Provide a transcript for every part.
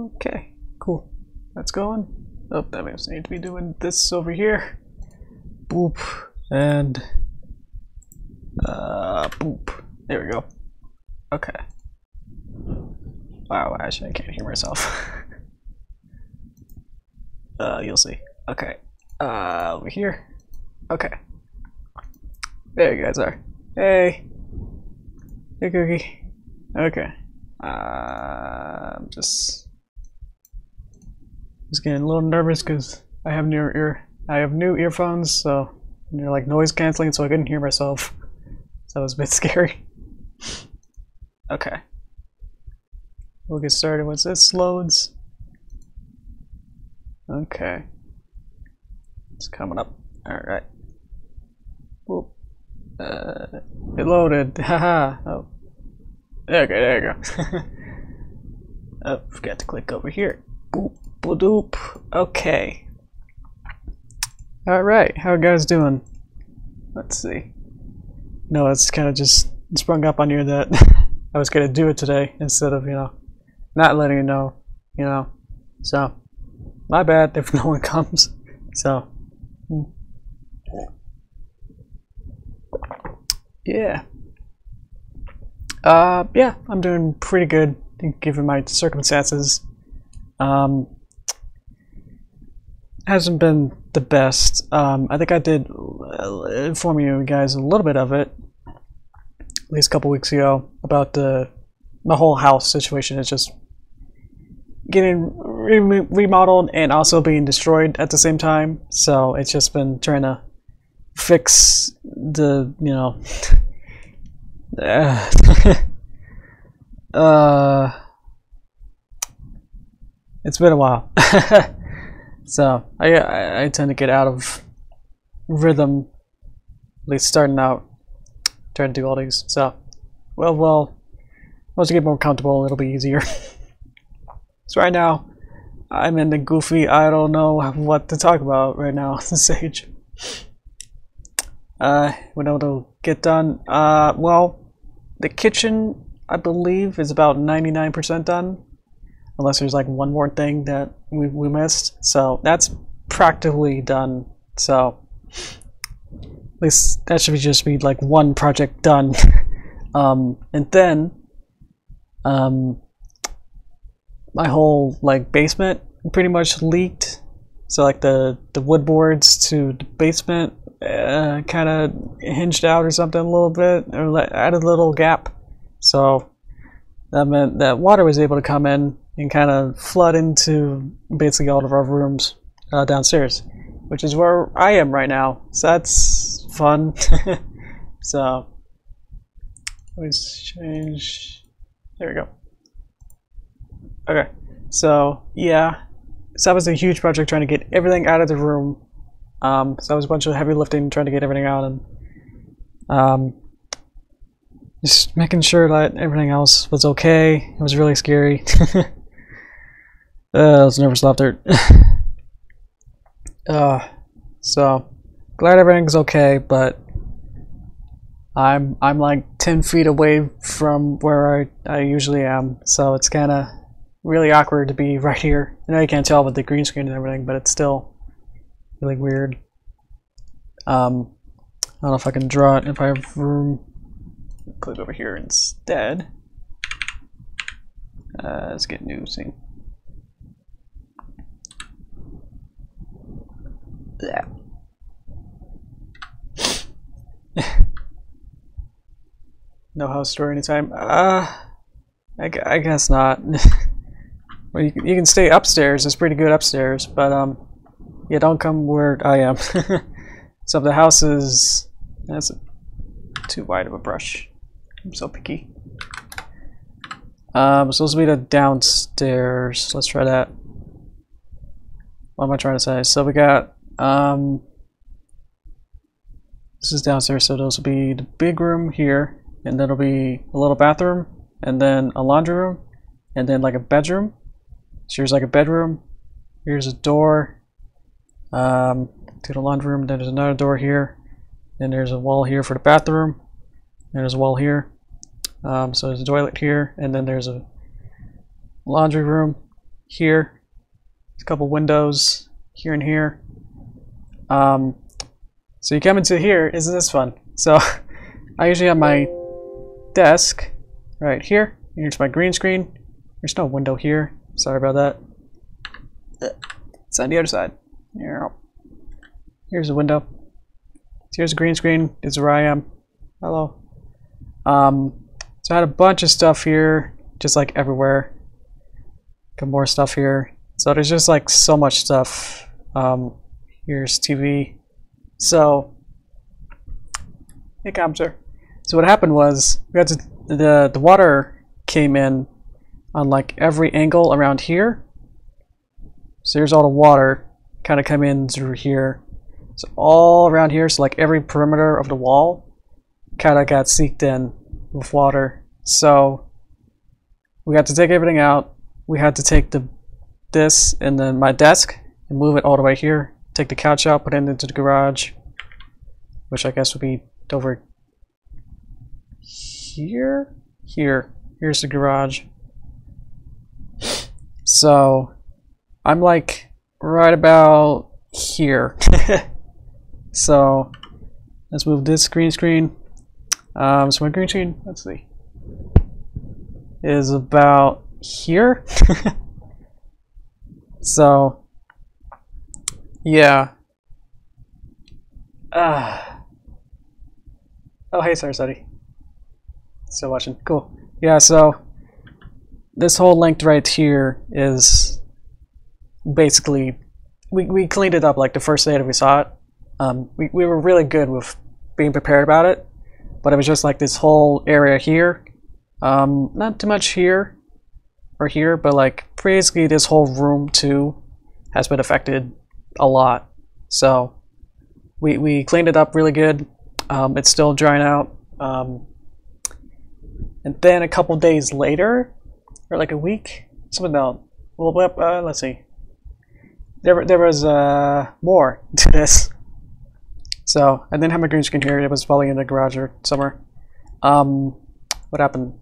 Okay, cool. That's going. Oh, that means I need to be doing this over here. Boop. And boop. There we go. Okay. Wow, actually I can't hear myself. You'll see. Okay. Over here. Okay. There you guys are. Hey. Hey, Cookie. Okay. Just getting a little nervous because I have new earphones, so they're like noise canceling, so I couldn't hear myself. So it was a bit scary. Okay. We'll get started once this loads. Okay. It's coming up. Alright. Whoop. It loaded. Haha. Oh. Okay, there you go. Oh, forgot to click over here. Boop, boop, doop. Okay. Alright, how are you guys doing? Let's see. No, it's kind of just sprung up on you that I was going to do it today instead of, not letting you know, So, my bad if no one comes. So, yeah. Yeah, I'm doing pretty good given my circumstances. Hasn't been the best. I think I did inform you guys a little bit of it, at least a couple weeks ago, about the whole house situation. It's just getting remodeled and also being destroyed at the same time. So it's just been trying to fix the, it's been a while. So I tend to get out of rhythm, at least starting out, trying to do all these. So, well, once you get more comfortable, it'll be easier. So right now, I'm in the goofy, I don't know what to talk about right now on the stage. When it'll get done, well, the kitchen, I believe, is about 99% done. Unless there's like one more thing that we missed. So that's practically done. So at least that should just be like one project done. And then my whole like basement pretty much leaked. So like the wood boards to the basement kind of hinged out or something a little bit, or added a little gap. So that meant that water was able to come in and kind of flood into basically all of our rooms downstairs, which is where I am right now. So that's fun. So let's change. There we go. Okay. So yeah, so that was a huge project trying to get everything out of the room. So that was a bunch of heavy lifting trying to get everything out, and just making sure that everything else was okay. It was really scary. I was never slept there. So glad everything's okay, but I'm like 10 feet away from where I usually am, so it's kind of really awkward to be right here. I know you can't tell with the green screen and everything, but it's still really weird. I don't know if I can draw it if I have room. Click over here instead. Let's get new scene. Yeah. No house tour anytime. I guess not. Well, you can stay upstairs. It's pretty good upstairs, but yeah, don't come where I am. So the house is that's too wide of a brush. I'm so picky. Supposed to be the downstairs. Let's try that. What am I trying to say? So we got this is downstairs, so those will be the big room here, and then it'll be a little bathroom, and then a laundry room, and then like a bedroom. So here's like a bedroom. Here's a door to the laundry room. Then there's another door here. Then there's a wall here for the bathroom. And there's a wall here. So there's a toilet here, and then there's a laundry room here. A couple windows here and here. So you come into here, isn't this fun? So I usually have my desk right here. Here's my green screen. There's no window here. Sorry about that. It's on the other side. Here's a window. So here's a green screen. This is where I am. Hello. So I had a bunch of stuff here, just like everywhere. Got more stuff here. So there's just like so much stuff. Here's TV. So, hey, Comter. So what happened was we had to, the water came in on like every angle around here. So here's all the water kind of come in through here. So all around here, so like every perimeter of the wall kind of got seeped in with water. So we had to take everything out. We had to take this and then my desk and move it all the way here. Take the couch out, put it into the garage, which I guess would be over here. Here's the garage. So I'm like right about here. So let's move this green screen. So my green screen, let's see, is about here. So yeah. Oh, hey, Saraswati. Still watching. Cool. Yeah, so this whole length right here is basically, we cleaned it up like the first day that we saw it. We were really good with being prepared about it, but it was just like this whole area here. Not too much here or here, but like basically this whole room too has been affected a lot. So we cleaned it up really good. It's still drying out. And then a couple days later, or like a week, something else. Well, let's see. There was more to this. So I didn't have my green screen here. It was probably in the garage or somewhere. What happened?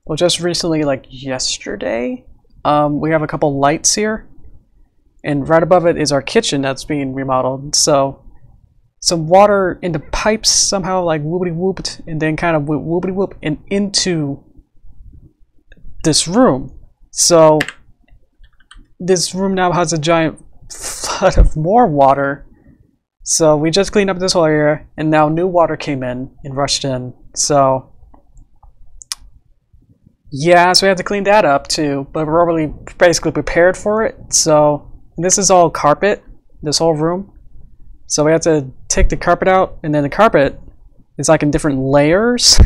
Well, just recently, like yesterday, we have a couple lights here. And right above it is our kitchen that's being remodeled. So some water in the pipes somehow like whoopity whooped and then kind of whoopity whoop and into this room. So this room now has a giant flood of more water. So we just cleaned up this whole area and now new water came in and rushed in. So yeah, so we have to clean that up too, but we're already basically prepared for it. So this is all carpet, this whole room. So we have to take the carpet out, and then the carpet is like in different layers.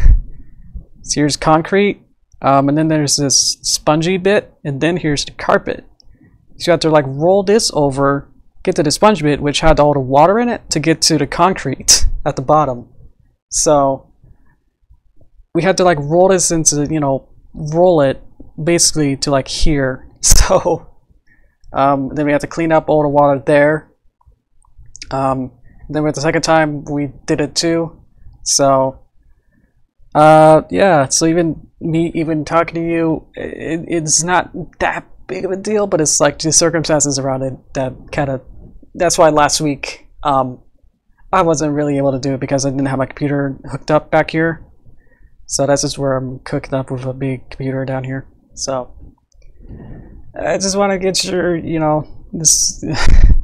So here's concrete, and then there's this spongy bit, and then here's the carpet. So you have to like roll this over, get to the sponge bit, which had all the water in it, to get to the concrete at the bottom. So we had to like roll this into, you know, roll it basically to like here. So then we had to clean up all the water there. Then with the second time we did it too. So yeah, so even me talking to you, it's not that big of a deal, but it's like the circumstances around it that kind of, that's why last week I wasn't really able to do it because I didn't have my computer hooked up back here. So that's just where I'm cooking up with a big computer down here. So I just want to get your, you know, this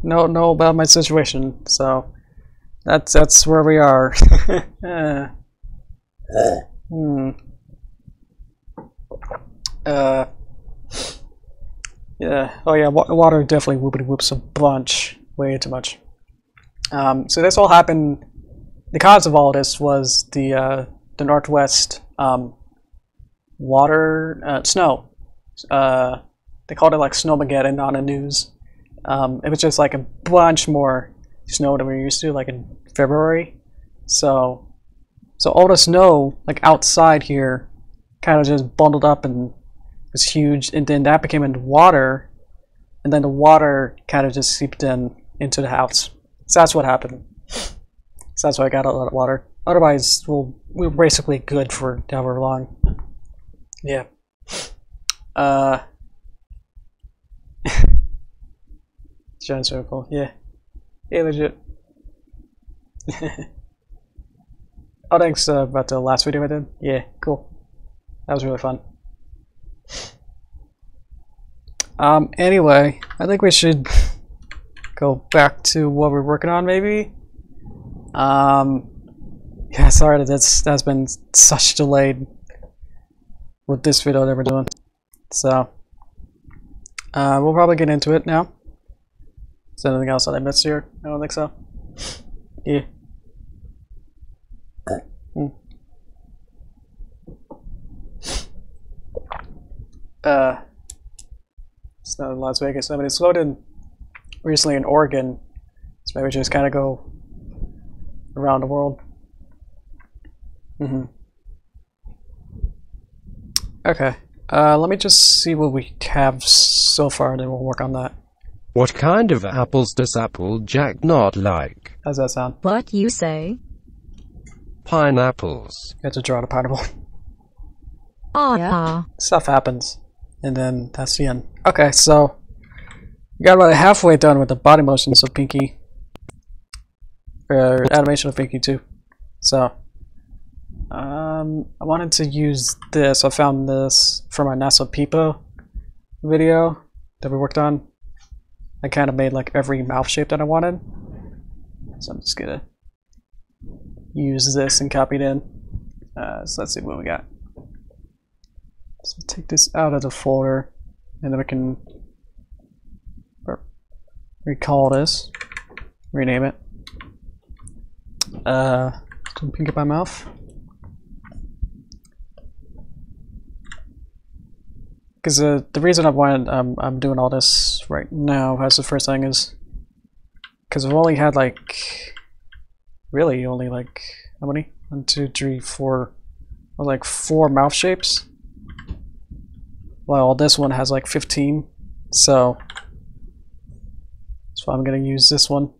know about my situation. So that's where we are. Yeah. Oh yeah. Water definitely whoopity whoops a bunch, way too much. So this all happened. The cause of all this was the Northwest snow. They called it like Snowmageddon on the news. It was just like a bunch more snow than we were used to, like in February. So all the snow like outside here kind of just bundled up and was huge, and then that became into water, and then the water kind of just seeped into the house. So that's what happened. So that's why I got a lot of water. Otherwise, we were basically good for however long. Yeah. Giant circle, yeah. Yeah, legit. Oh, thanks about the last video I did. Yeah, cool. That was really fun. Anyway, I think we should go back to what we're working on, maybe. Yeah, sorry that's been such delayed with this video that we're doing. So, we'll probably get into it now. Is there anything else that I missed here? I don't think so. Yeah. It's not in Las Vegas. I mean, it's loaded recently in Oregon, so maybe just kind of go around the world. Okay. Let me just see what we have so far, and then we'll work on that. What kind of apples does Applejack not like? How's that sound? What you say? Pineapples. You have to draw the pineapple. Oh yeah. Stuff happens, and then that's the end. Okay, so we got about halfway done with the body motions of Pinky, or animation of Pinky too. So, I wanted to use this. I found this from my NASA Peepo video that we worked on. I kind of made like every mouth shape that I wanted, so I'm just gonna use this and copy it in. So let's see what we got. So take this out of the folder, and then we can recall this, rename it. Pink up my mouth. Because the reason I'm doing all this right now as the first thing is because I've only had like really only like how many? 1, 2, 3, 4, like 4 mouth shapes. Well, this one has like 15, so I'm gonna use this one.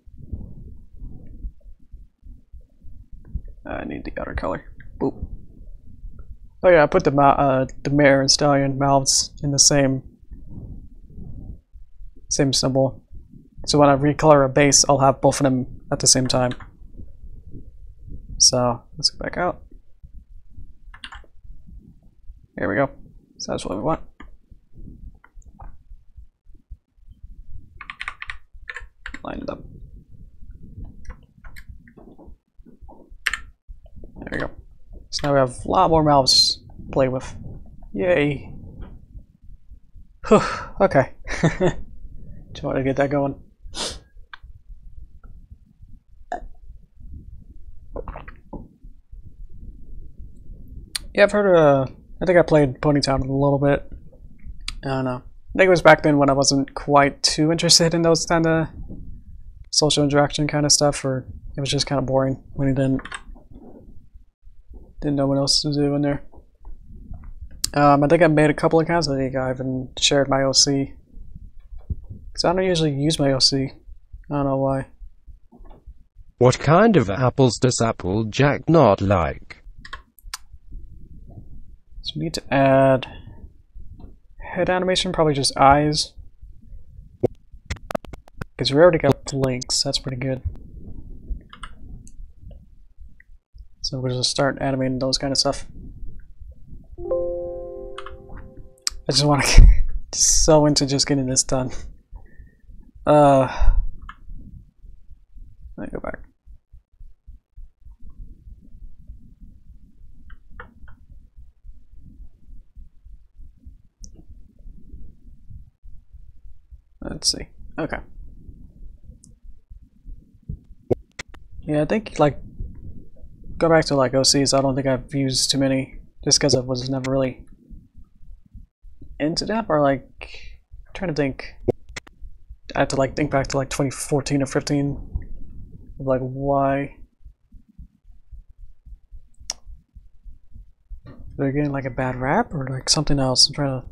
I need the other color. Boop. Oh yeah, I put the mare and stallion mouths in the same symbol. So when I recolor a base, I'll have both of them at the same time. So let's go back out. Here we go. So that's what we want. Line it up. There we go. So now we have a lot more mouths to play with. Yay. Whew, okay. Just want to get that going. Yeah, I've heard I think I played Ponytown a little bit. I don't know. I think it was back then when I wasn't quite too interested in those kind of social interaction kind of stuff, or it was just kind of boring when you didn't know what else to do in there. I think I made a couple of accounts. I think I haven't shared my OC because I don't usually use my OC. I don't know why. What kind of apples does Applejack not like? So we need to add head animation, probably just eyes. Because we already got links, that's pretty good. So we'll just start animating those kind of stuff. I just want to get so into just getting this done. Let me go back. Let's see. Okay. Yeah, I think like go back to like OCs. I don't think I've used too many just because I was never really into them, or like I'm trying to think. I have to like think back to like 2014 or 15 of like why they're getting like a bad rap or like something else. I'm trying to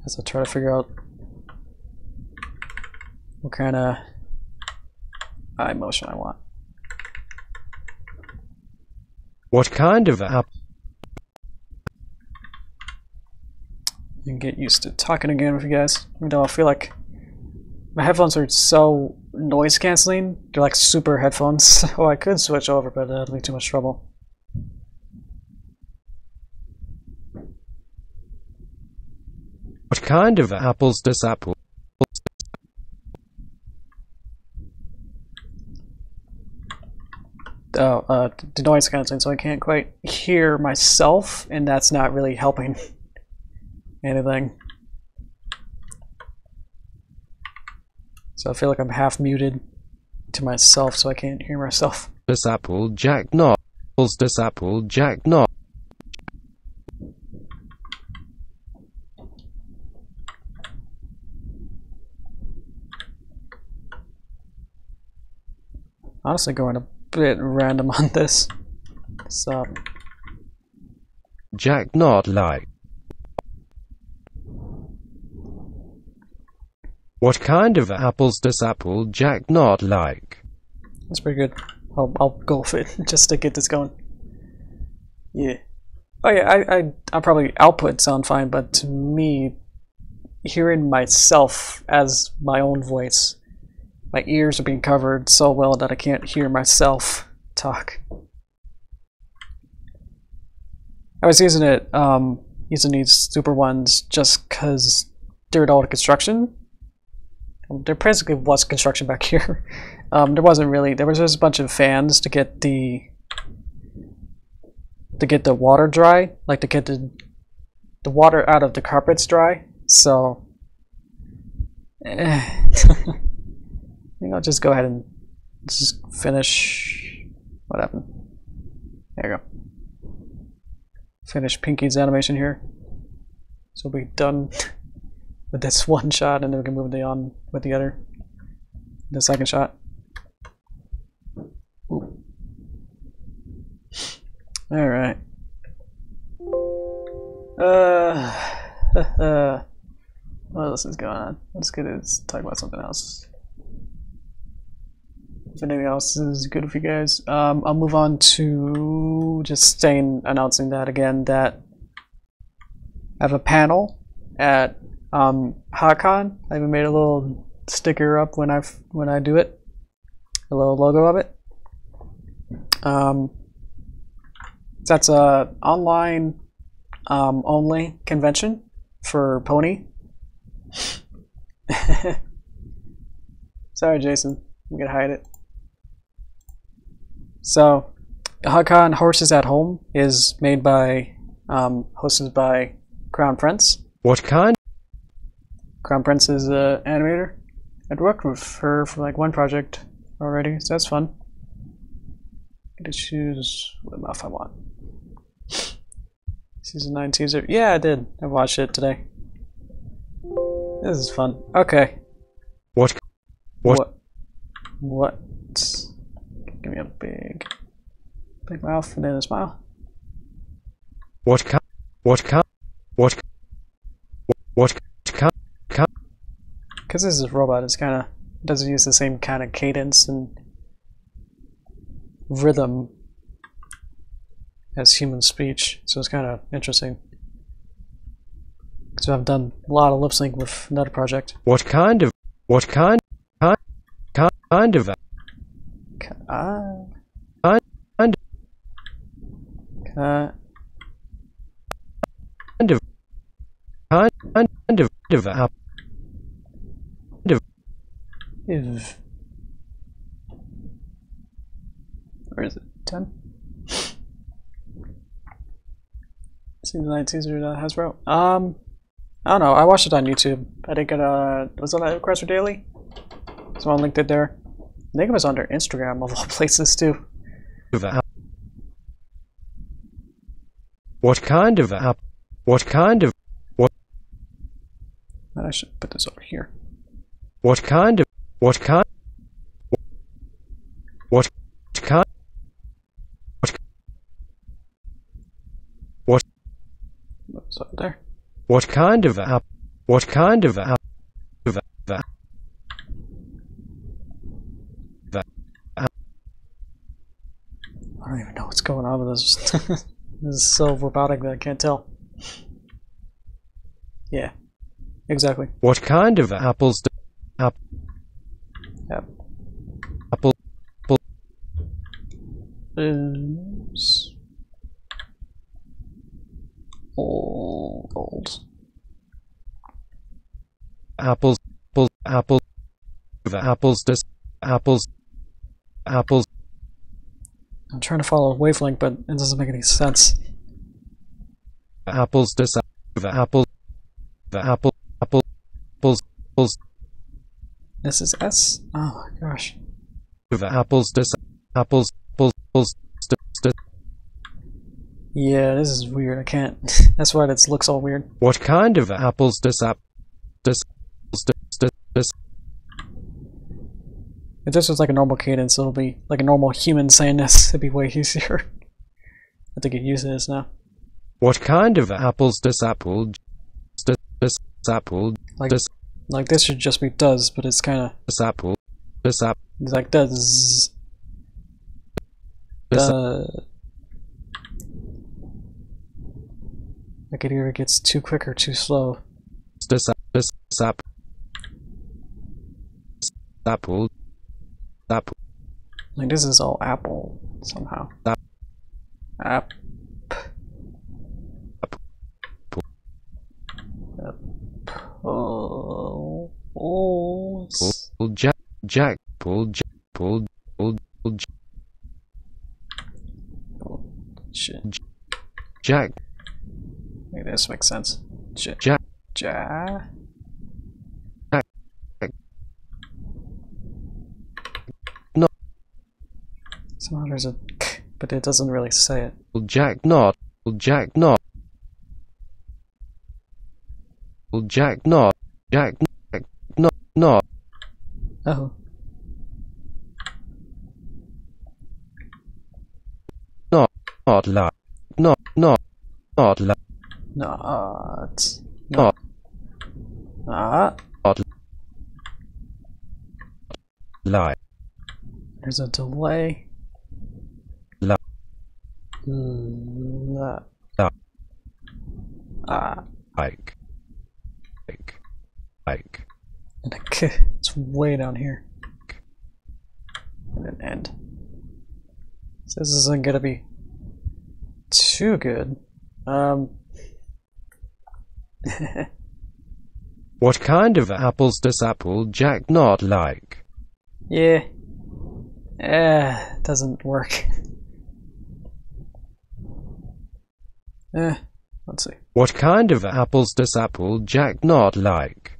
as I try to figure out what kind of eye motion I want. What kind of app? And get used to talking again with you guys. Even though I feel like my headphones are so noise canceling. They're like super headphones. So I could switch over, but that'd be too much trouble. What kind of apples does Apple? The noise canceling, so I can't quite hear myself, and that's not really helping anything. So I feel like I'm half muted to myself, so I can't hear myself. Does Applejack not? Does Applejack not? Honestly, going a bit random on this. So Jack not like. What kind of apples does Applejack not like? that's pretty good. I'll go with it just to get this going. Yeah. Oh yeah, I'll probably output sound fine, but to me, hearing myself as my own voice, my ears are being covered so well that I can't hear myself talk. I was using it, using these super ones just because they're all the construction. There basically was construction back here. There wasn't really. There was just a bunch of fans to get the water dry, like to get the water out of the carpets dry. So I think I'll just go ahead and just finish. What happened? There you go. Finish Pinky's animation here. So we'll be done with this one shot, and then we can move on with the other. The second shot. Ooh. All right. What else is going on? Let's talk about something else. If anything else is good with you guys, I'll move on to just announcing that again, that I have a panel at Wacom. I even made a little sticker up when I do it, a little logo of it. That's a online only convention for Pony. Sorry, Jason, I'm gonna hide it. So, Wacom Horses at Home is made by, hosted by Crown Prince. What kind? Crown Prince is an animator. I'd worked with her for like one project already, so that's fun. I get to choose what mouth I want. Season 9 teaser. Yeah, I did. I watched it today. This is fun. Okay. What? Give me a big mouth and then a smile. What kind? Because this is a robot, it's kind of doesn't use the same kind of cadence and rhythm as human speech, so it's kind of interesting. So I've done a lot of lip sync with another project. What kind of Where is it? 10? Seems like teaser Hasbro. I don't know. I watched it on YouTube. I think it was on Request for Daily. Someone linked it there. I think it was on their Instagram of all places too. What kind of app? What kind of what? I should put this over here. What kind of what kind? What kind? What? What's up there? What kind of app? What kind of app? I don't even know what's going on with this. This is so robotic that I can't tell. Yeah. exactly. What kind of apples do Yep. apple Is old. apples does apples I'm trying to follow a wavelength, but it doesn't make any sense. apples does apples This is S? Oh my gosh. apples Yeah, this is weird. I can't. That's why this looks all weird. What kind of apples does If this was like a normal cadence, it'll be like a normal human saying this. It'd be way easier. I have to get used to this now. What kind of apples does apple Like this should just be does, but it's kind of does it's like does. Like it either gets too quick or too slow. apple Like this is all Apple somehow. App. Oh. Jack Shit. Jack Maybe this makes sense. Shit. Jack No. Somehow there's a k, but it doesn't really say it. Jack not not Oh. not like not Not. like There's a delay. La. La. La. Ah. like And a k. It's way down here. And an end. So this isn't gonna be too good. What kind of apples does Applejack not like? Yeah. Doesn't work. Let's see. What kind of apples does Applejack not like?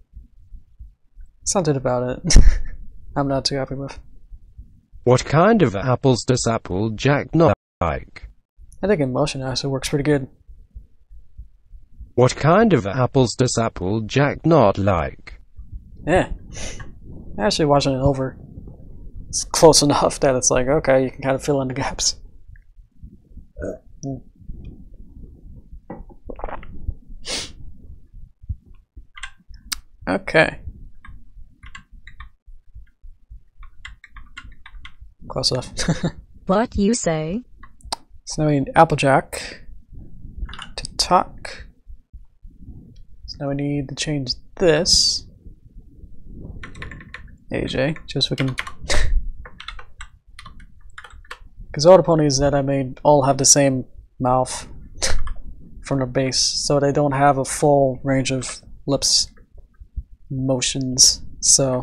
Something about it. I'm not too happy with. What kind of apples does Applejack not like? I think in motion actually works pretty good. What kind of apples does Applejack not like? Yeah. Actually watching it over, it's close enough that it's like, okay, you can kind of fill in the gaps. Okay. Close enough. What you say? So now we need Applejack to talk. So now we need to change this. AJ, just so we can. Because all the ponies that I made all have the same mouth from the base, so they don't have a full range of lips motions. So,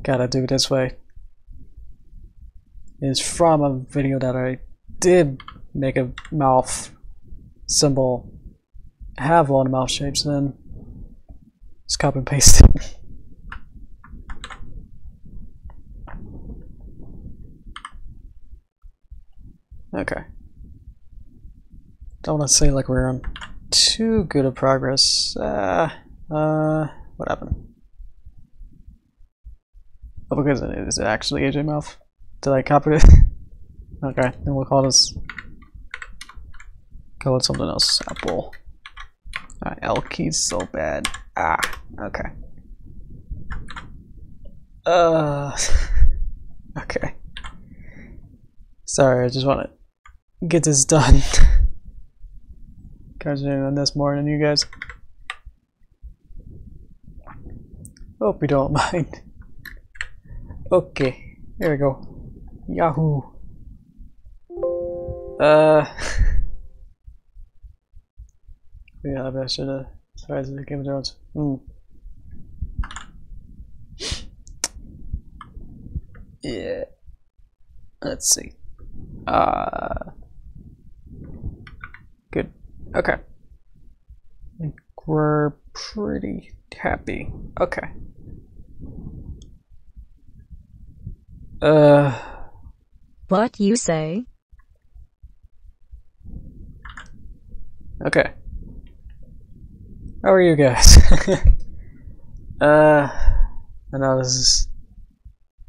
gotta do it this way. Is from a video that I did make a mouth symbol have all the mouth shapes, and then just copy and paste it. Okay. Don't want to say like we're on too good of progress. What happened? Oh, because it is actually AJ mouth. Did I copy it? Okay, then we'll call this. Call it something else. Apple. L key's so bad. Okay. Okay. Sorry, I just want to get this done. concentrating on this more than you guys. Hope you don't mind. Okay, there we go. Yahoo. Yeah, I should have started the Game of Thrones. Yeah. Let's see. Good. Okay. I think we're pretty happy. Okay. What you say? Okay. How are you guys? I know this is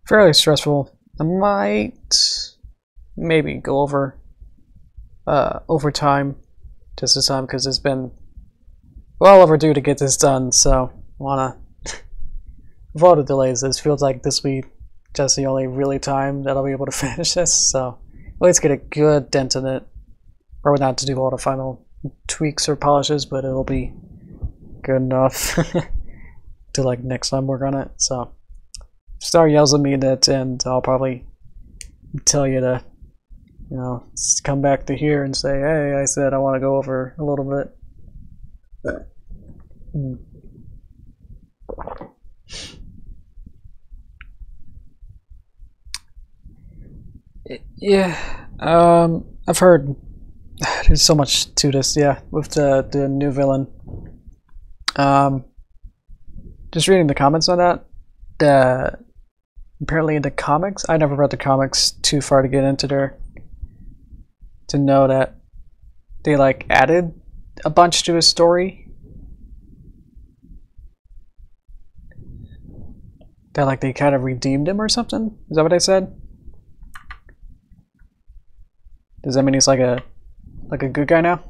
fairly stressful. I might maybe go over overtime just this time because it's been well overdue to get this done, so I wanna with all the delays, this feels like this will be just the only really time that I'll be able to finish this, so at least get a good dent in it. Probably not to do all the final tweaks or polishes, but it'll be good enough to like next time work on it. So if Star yells at me at the end, I'll probably tell you to, you know, come back to here and say, hey, I said I want to go over a little bit. Yeah, I've heard there's so much to this, yeah, with the new villain. Just reading the comments on that, apparently in the comics, I never read the comics too far to get into there to know that they like added a bunch to his story. That like they kind of redeemed him or something? Is that what I said? Does that mean he's like a good guy now?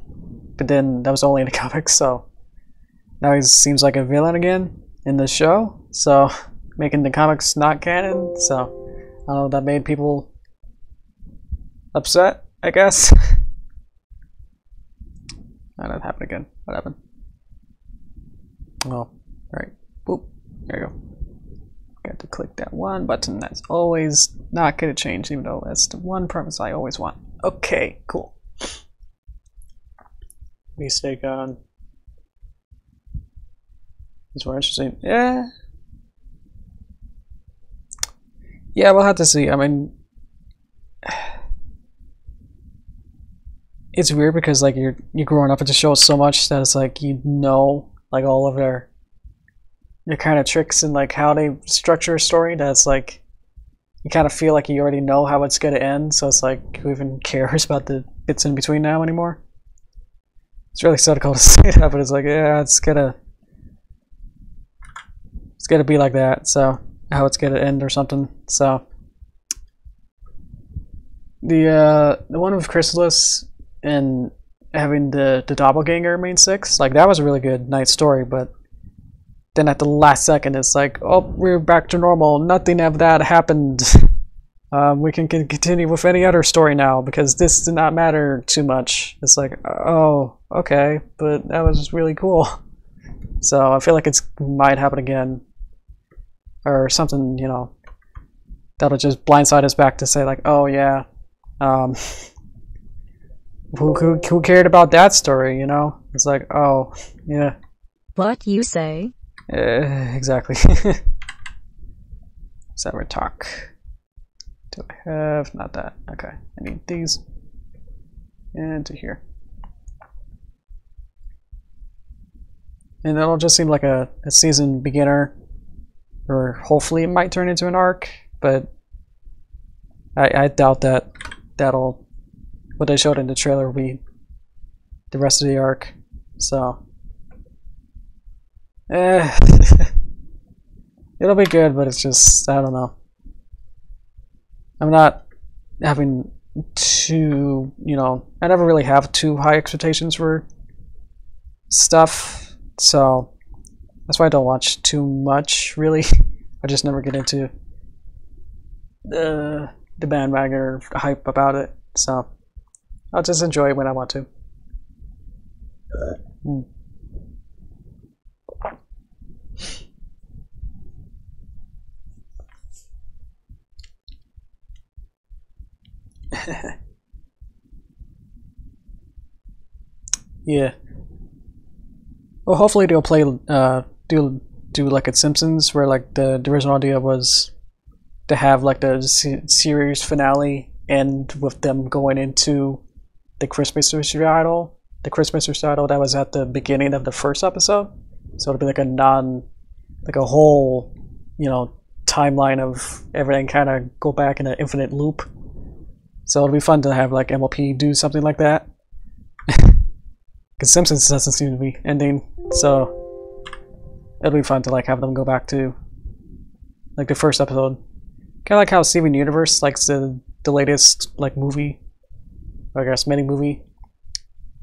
But then that was only in the comics, so now he seems like a villain again in the show. So making the comics not canon. So I don't know, that made people upset, I guess. Oh, that happened again. What happened? Oh, alright. Boop. There you go. Got to click that one button. That's always not going to change, even though that's the one premise I always want. Okay, cool. Mistake on. It's more interesting. Yeah. Yeah, we'll have to see. I mean, it's weird because like you're growing up with the show so much that it's like you know like all of their kind of tricks and like how they structure a story. That's like you kind of feel like you already know how it's gonna end. So it's like who even cares about the bits in between now anymore? It's really cynical to say that, but it's like yeah, it's gonna be like that. So how it's gonna end or something. So the one with Chrysalis and having the doppelganger main six, like that was a really good nice story, but then at the last second it's like, oh, we're back to normal, nothing of that happened. We can continue with any other story now because this did not matter too much. It's like, oh, okay, but that was really cool. So I feel like it might happen again or something, you know, that'll just blindside us back to say like, oh yeah, who cared about that story, you know? It's like, oh, yeah. What you say? Exactly. Server talk. Do I have? Not that. Okay. I need these. And to here. And that'll just seem like a season beginner. Or hopefully it might turn into an arc. But I doubt that that'll... What they showed in the trailer will be the rest of the arc. So... it'll be good, but it's just, I don't know. I'm not having too, you know, I never really have too high expectations for stuff, so that's why I don't watch too much, really. I just never get into the bandwagon or hype about it, so I'll just enjoy it when I want to. Hmm. Yeah. Well, hopefully they'll play do like at Simpsons, where like the original idea was to have like the series finale end with them going into the Christmas recital. The Christmas recital that was at the beginning of the first episode. So it'll be like like a whole, you know, timeline of everything kind of go back in an infinite loop. So it'll be fun to have like MLP do something like that. Because Simpsons doesn't seem to be ending, so it'll be fun to like have them go back to like the first episode. Kind of like how Steven Universe likes the latest like movie, or I guess mini movie,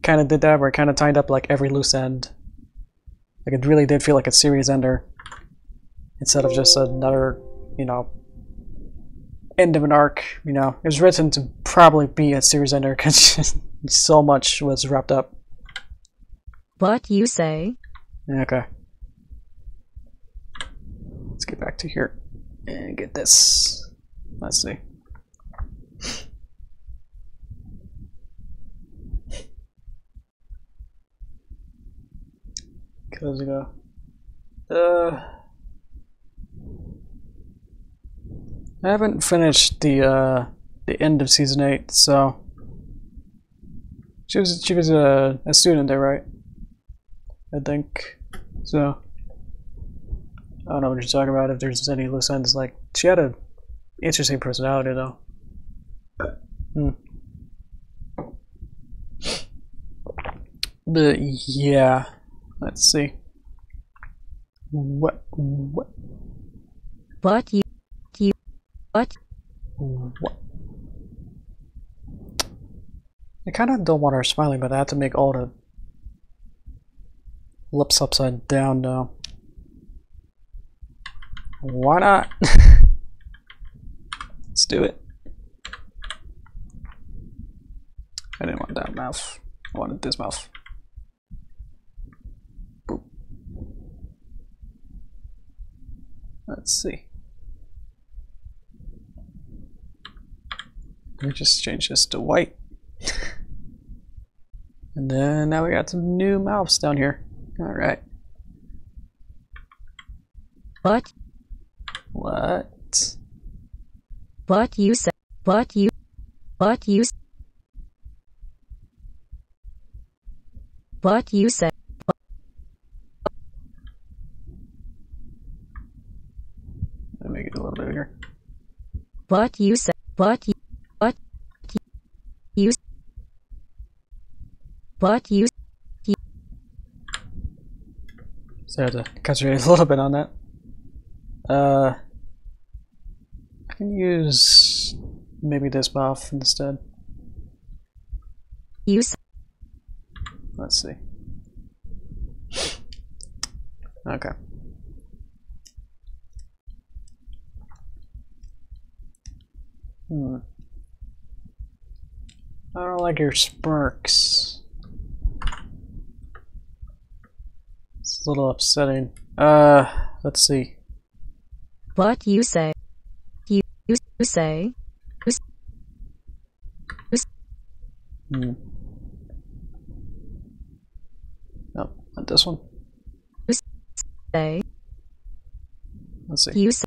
kind of did that, where it kind of tied up like every loose end. Like it really did feel like a series ender instead of just another, you know, end of an arc. You know, it was written to probably be a series ender because so much was wrapped up. What you say? Okay. Let's get back to here and get this. Let's see. Close it go. I haven't finished the end of season 8, so she was a student there, right? I think so. I don't know what you're talking about. If there's any loose ends, like she had a interesting personality though. But yeah, let's see. What? What? I kind of don't want her smiling, but I have to make all the lips upside down now. Why not? Let's do it. I didn't want that mouth. I wanted this mouth. Boop. Let's see. Let me just change this to white. And then now we got some new mouths down here. Alright. What? What? What you say? What you? What you? What you say? Let me make it a little bit bigger. What you say? What you? What you? What you? So I have to concentrate a little bit on that. I can use maybe this mouth instead. You say? Let's see. Okay. I don't like your smirks. It's a little upsetting. Let's see. What you say? You say? No, not this one. Say? Let's see. You say?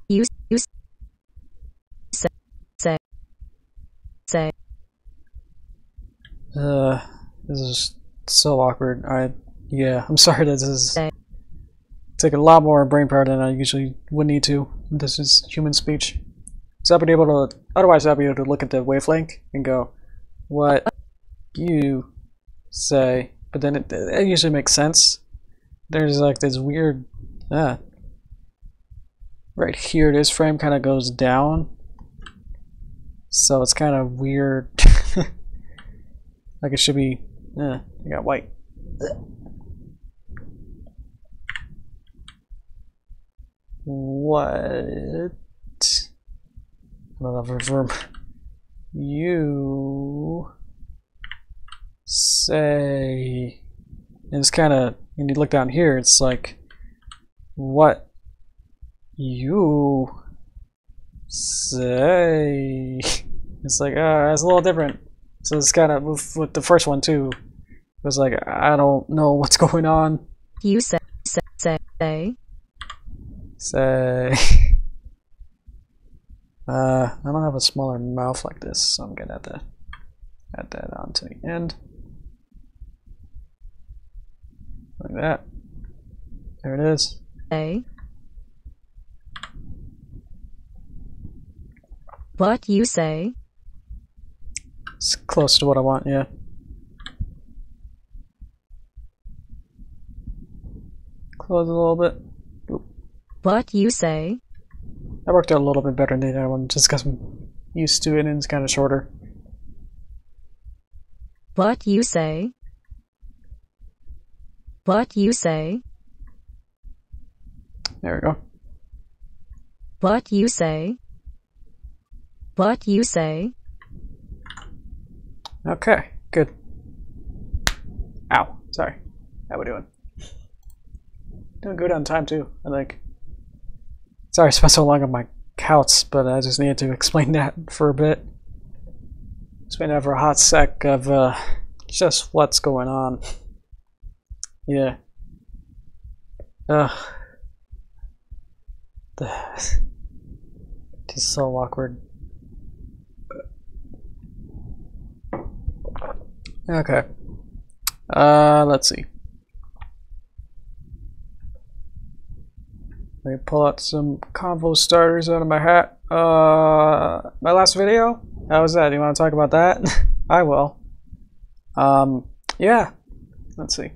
You say? Say? This is so awkward. Yeah, I'm sorry that this is Say? taking a lot more brain power than I usually would need to. This is human speech. So I'll be able to, otherwise I'll be able to look at the wavelength and go, what you say, but then it usually makes sense. There's like this weird, right here, this frame kind of goes down. So it's kind of weird. Like it should be, I got white. What? Another verb. You say, and it's kind of, when you look down here, it's like, what you say. It's like, it's a little different. So it's kind of with the first one too. It was like, I don't know what's going on. You say. Say. I don't have a smaller mouth like this, so I'm gonna have to add that on to the end. Like that. There it is. Say. What you say. It's close to what I want, yeah. Close a little bit. Oop. What you say. That worked out a little bit better than the other one, just because I'm used to it and it's kind of shorter. What you say. What you say. There we go. What you say. What you say. Okay, good. Ow, sorry. How we doing? Doing good on time too, I think. Sorry I spent so long on my couch, but I just needed to explain that for a bit. It's been over a hot sec of just what's going on. Yeah. It's so awkward. Okay. Let's see. Let me pull out some convo starters out of my hat. My last video? How was that? You want to talk about that? I will. Yeah. Let's see.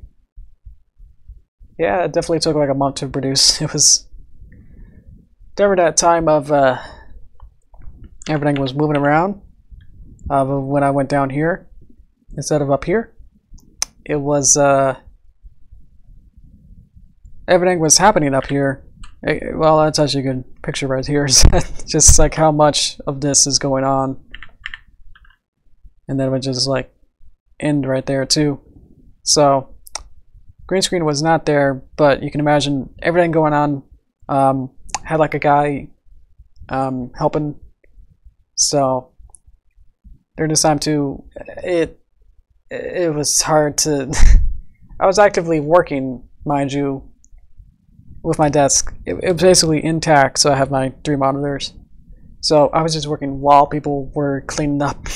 Yeah, it definitely took like a month to produce. It was during that time of everything was moving around. When I went down here instead of up here, it was everything was happening up here. Well, that's actually a good picture right here. Just like how much of this is going on, and then it would just like end right there too. So green screen was not there, but you can imagine everything going on. Had like a guy helping. So during this time too, it was hard to. I was actively working, mind you, with my desk. It was basically intact, so I have my 3 monitors. So I was just working while people were cleaning up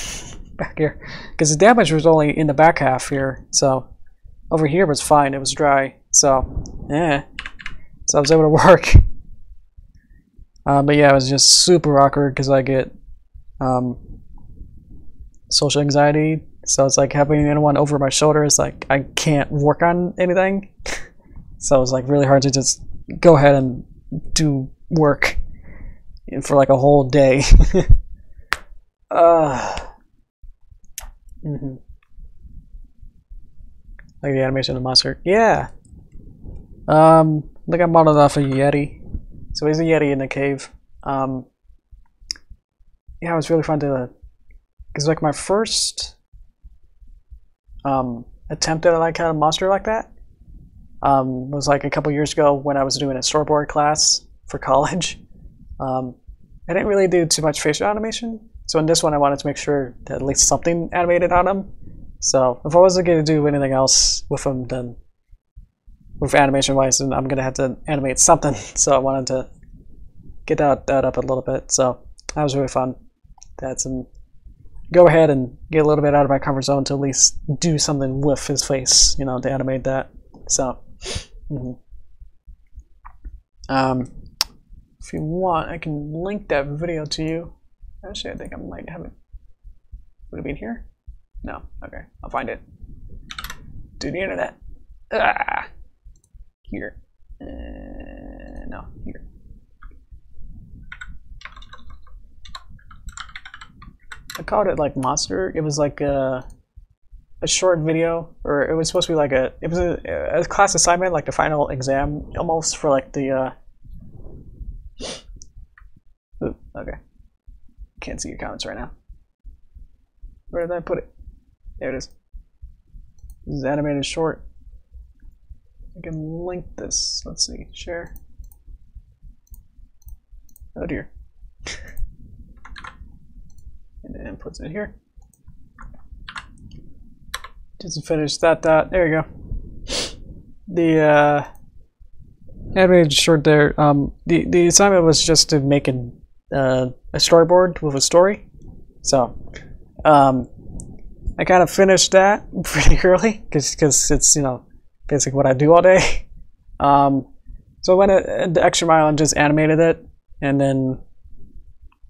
back here, because the damage was only in the back half here. So over here was fine; it was dry. So yeah, so I was able to work. But yeah, it was just super awkward because I get social anxiety. So it's like having anyone over my shoulder is like I can't work on anything. So it's like really hard to just go ahead and do work for like a whole day. Like the animation of the monster. Yeah. I think I modeled off a Yeti. So he's a Yeti in a cave. Yeah, it was really fun to, because like my first attempt at like a monster like that was like a couple years ago when I was doing a storyboard class for college. I didn't really do too much facial animation, so in this one I wanted to make sure that at least something animated on him. So if I wasn't going to do anything else with him, then with animation wise, then I'm going to have to animate something. So I wanted to get that up a little bit. So that was really fun. That's go ahead and get a little bit out of my comfort zone to at least do something with his face, you know, to animate that. So if you want, I can link that video to you. Actually, I think I might have it. Would it be in here? No. Okay, I'll find it. Do the internet. Here. No, here. I called it like Monster. It was like a short video, or it was supposed to be like it was a class assignment, like the final exam almost for like the Ooh, okay. Can't see your comments right now. Where did I put it? There it is. This is animated short. I can link this. Let's see, share. Oh dear. And then puts it here. Just finish that dot. There you go. The animated short there. The assignment was just to make a storyboard with a story. So I kind of finished that pretty early because it's, you know, basically what I do all day. So I went the extra mile and just animated it, and then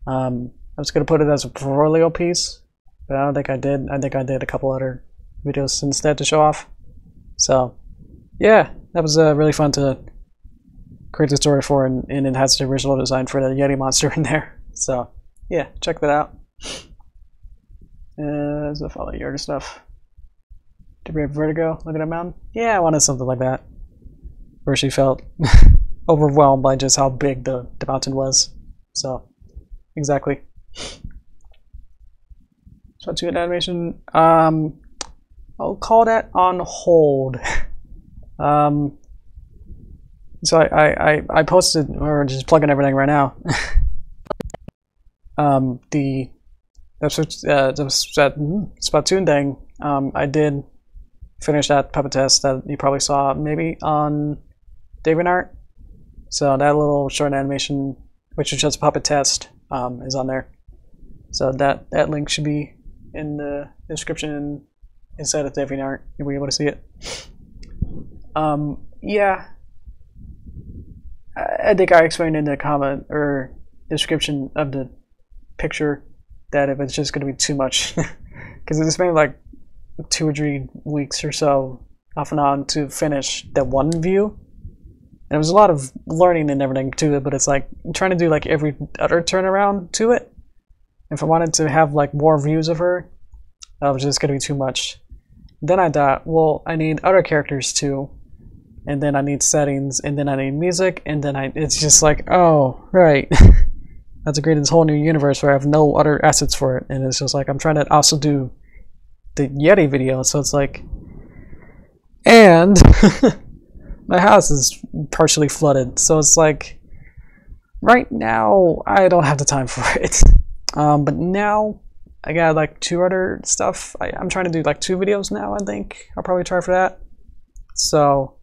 I was gonna put it as a portfolio piece, but I don't think I did. I think I did a couple other videos instead to show off. So yeah, that was really fun to create the story for, and it has the original design for the Yeti monster in there. So yeah, check that out. So follow your other stuff. Did we have vertigo? Look at a mountain? Yeah, I wanted something like that, where she felt overwhelmed by just how big the mountain was. So exactly. So to an animation, I'll call that on hold. So I posted, or just plugging everything right now. The Splatoon thing, I did finish that puppet test that you probably saw maybe on DeviantArt. So that little short animation, which is just a puppet test, is on there. So that link should be in the description inside of DeviantArt. You'll be able to see it. Yeah, I think I explained in the comment or description of the picture that if it's just going to be too much, because it's been like 2 or 3 weeks or so off and on to finish that one view, and it was a lot of learning and everything to it, but it's like trying to do like every other turnaround to it. If I wanted to have like more views of her, that was just going to be too much. Then I thought, well, I need other characters too, and then I need settings, and then I need music, and then it's just like, oh right. That's to create this whole new universe where I have no other assets for it, and it's just like I'm trying to also do the Yeti video, so it's like, and my house is partially flooded, so it's like right now I don't have the time for it. But now I got like 2 other stuff. I'm trying to do like 2 videos now. I think I'll probably try for that. So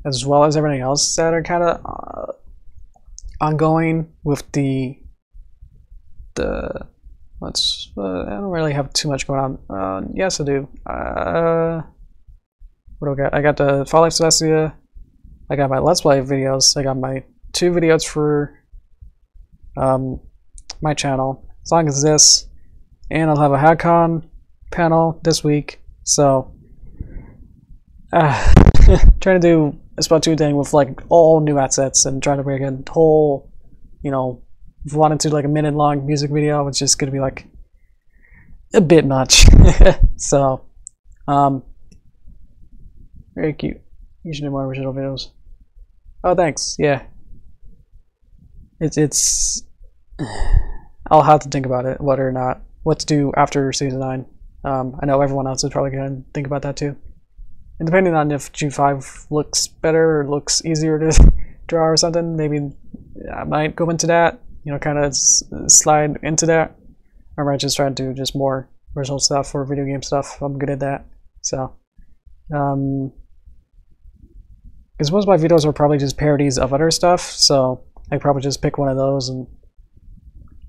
as well as everything else that are kind of ongoing with the what's I don't really have too much going on. Yes, I do. What do I got? I got the Fall Life Celestia. I got my Let's Play videos. I got my 2 videos for my channel. As long as this, and I'll have a HackCon panel this week. So trying to do a Splatoon thing with like all new assets and trying to bring a whole, you know, if I wanted to like a minute-long music video, it's just gonna be like a bit much. So, very cute. You should do more original videos. Oh, thanks. Yeah, it's. I'll have to think about it, whether or not what to do after season 9. I know everyone else is probably gonna think about that too. And depending on if G5 looks better or looks easier to draw or something, maybe I might go into that. You know, kind of slide into that. I might just try to do just more original stuff or video game stuff. I'm good at that. So, because most of my videos are probably just parodies of other stuff, so I probably just pick one of those and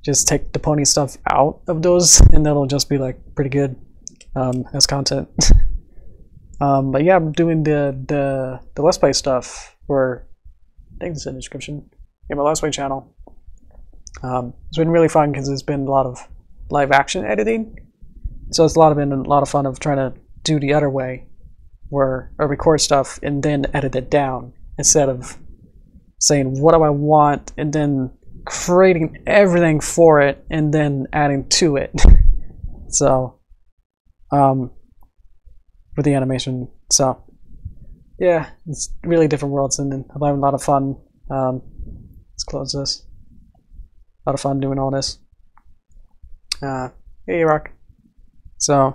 just take the pony stuff out of those, and that'll just be like pretty good as content. But yeah, I'm doing the Let's Play stuff for, I think it's in the description. Yeah, my Let's Play channel. It's been really fun because it's been a lot of live action editing, so it's been a lot of fun of trying to do the other way, where I record stuff and then edit it down instead of saying what do I want and then creating everything for it and then adding to it. So with the animation, so yeah, it's really different worlds, and I'm having a lot of fun. Let's close this. A lot of fun doing all this. Hey, Rock. So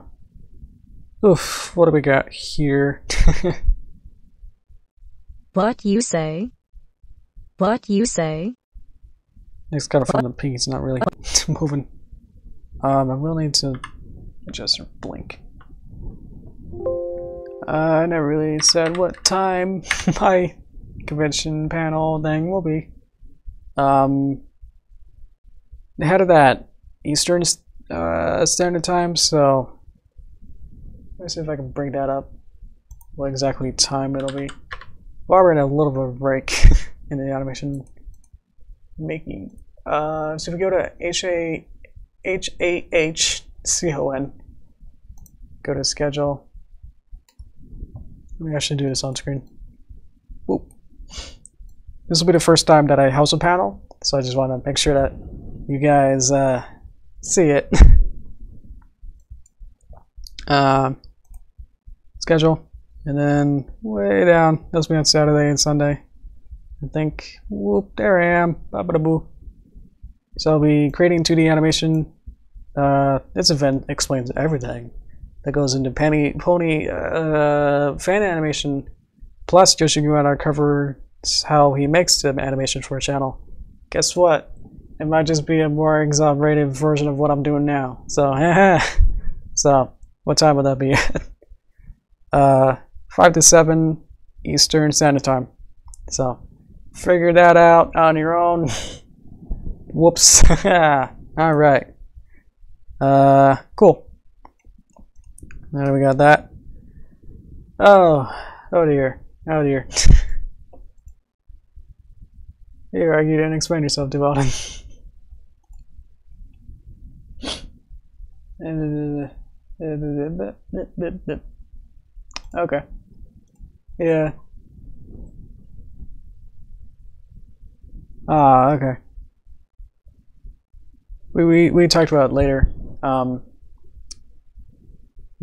Oof, what do we got here? What you say? What you say? It's kind of fun. The pig's not really moving. I will need to adjust her blink. I never really said what time my convention panel thing will be. Ahead of that, Eastern Standard Time, so let me see if I can bring that up. What exactly time it'll be. While we're in a little bit of a break in the animation making. So if we go to HAHCON, go to schedule. Let me actually do this on screen. Whoop. This will be the first time that I house a panel, so I just want to make sure that you guys see it. Schedule, and then way down, that's me on Saturday and Sunday. I think, whoop, there I am, ba-ba-da-boo. So I'll be creating 2D animation. This event explains everything that goes into Pony fan animation, plus Yoshi Greenwater covers how he makes the animation for a channel. Guess what? It might just be a more exaggerated version of what I'm doing now. So, so what time would that be? 5 to 7 Eastern Standard Time. So figure that out on your own. Whoops. All right. Cool. Now we got that. Oh dear. Oh dear. Here, you didn't explain yourself too well. Okay. Yeah. Ah, okay. We talked about it later.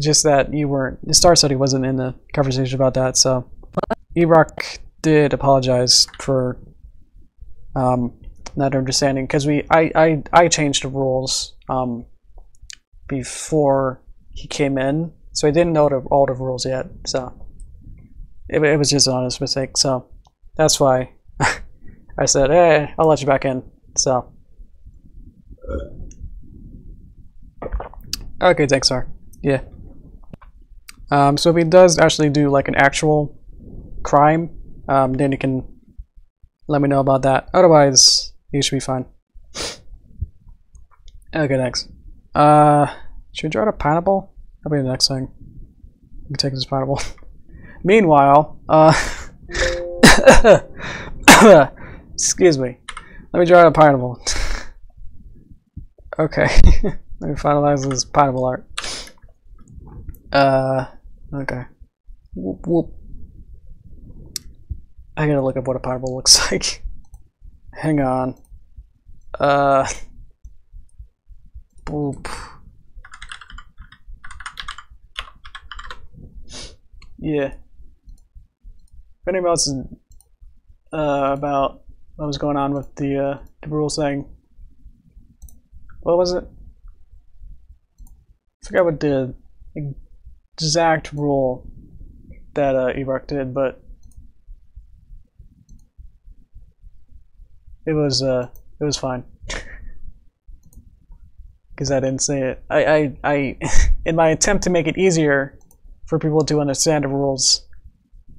Just that you weren't. The Star Study wasn't in the conversation about that, so E-Rock did apologize for not understanding, because I changed the rules before he came in, so I didn't know all the rules yet. So it was just an honest mistake. So that's why I said, "Hey, I'll let you back in." So okay, thanks, sir. Yeah. So if he does actually do like an actual crime, then you can let me know about that. Otherwise, you should be fine. Okay, thanks. Should we draw a pineapple? That'll be the next thing. We can take this pineapple. Meanwhile, excuse me. Let me draw a pineapple. Okay. Let me finalize this pineapple art. Okay. Whoop, whoop. I gotta look up what a pineapple looks like. Hang on. Boop. Yeah. If anyone else is about what was going on with the rules thing, what was it? I forgot what the exact rule that Evark did, but it was fine because I didn't say it. I in my attempt to make it easier for people to understand the rules,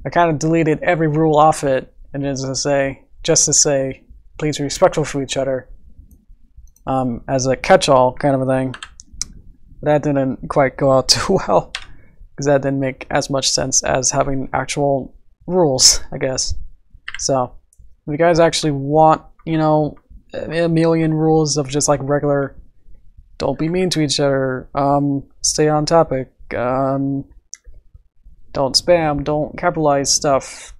I kind of deleted every rule off it, and just to say, please be respectful for each other, as a catch-all kind of a thing. That didn't quite go out too well, because that didn't make as much sense as having actual rules, I guess. So, if you guys actually want, you know, a million rules of just like regular, don't be mean to each other, stay on topic, don't spam, don't capitalize stuff,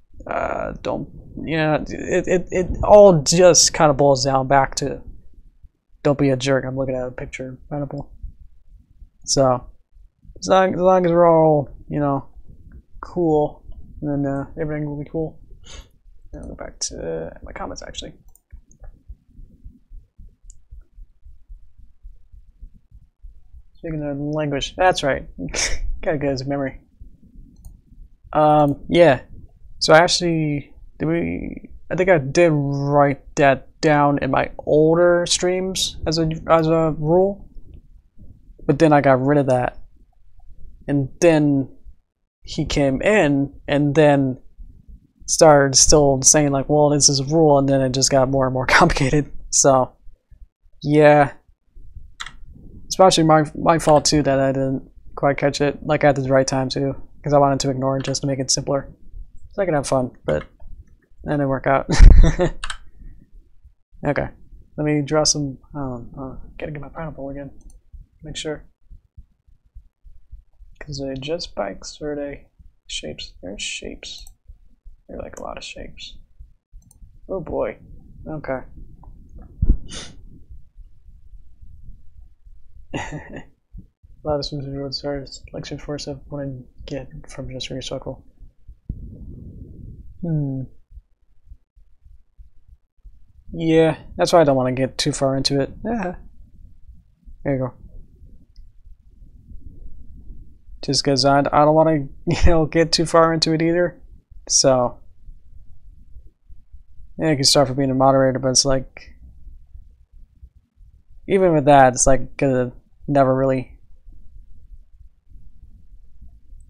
don't, you know, it all just kind of boils down back to don't be a jerk. I'm looking at a picture, pineapple. So, as long as we're all, you know, cool, then everything will be cool. I'll go back to my comments, actually. Speaking of language, that's right. Gotta get his memory. Yeah. So actually, I think I did write that down in my older streams as a rule, but then I got rid of that, and then he came in and then started still saying like, well, this is a rule, and then it just got more and more complicated. So yeah, it's actually my fault too that I didn't quite catch it like at the right time too, because I wanted to ignore it just to make it simpler so I could have fun, but that didn't work out. Okay, let me draw some. Gotta get my pineapple again. Make sure. Because they're just bikes or are they shapes? They're shapes. They're like a lot of shapes. Oh boy. Okay. A lot of students road stars. Lecture 4 want to get from just recycle. Yeah, that's why I don't want to get too far into it. Yeah. There you go. Just because I don't want to, get too far into it either. So, yeah, you can start for being a moderator, but it's like, even with that, it's like gonna never really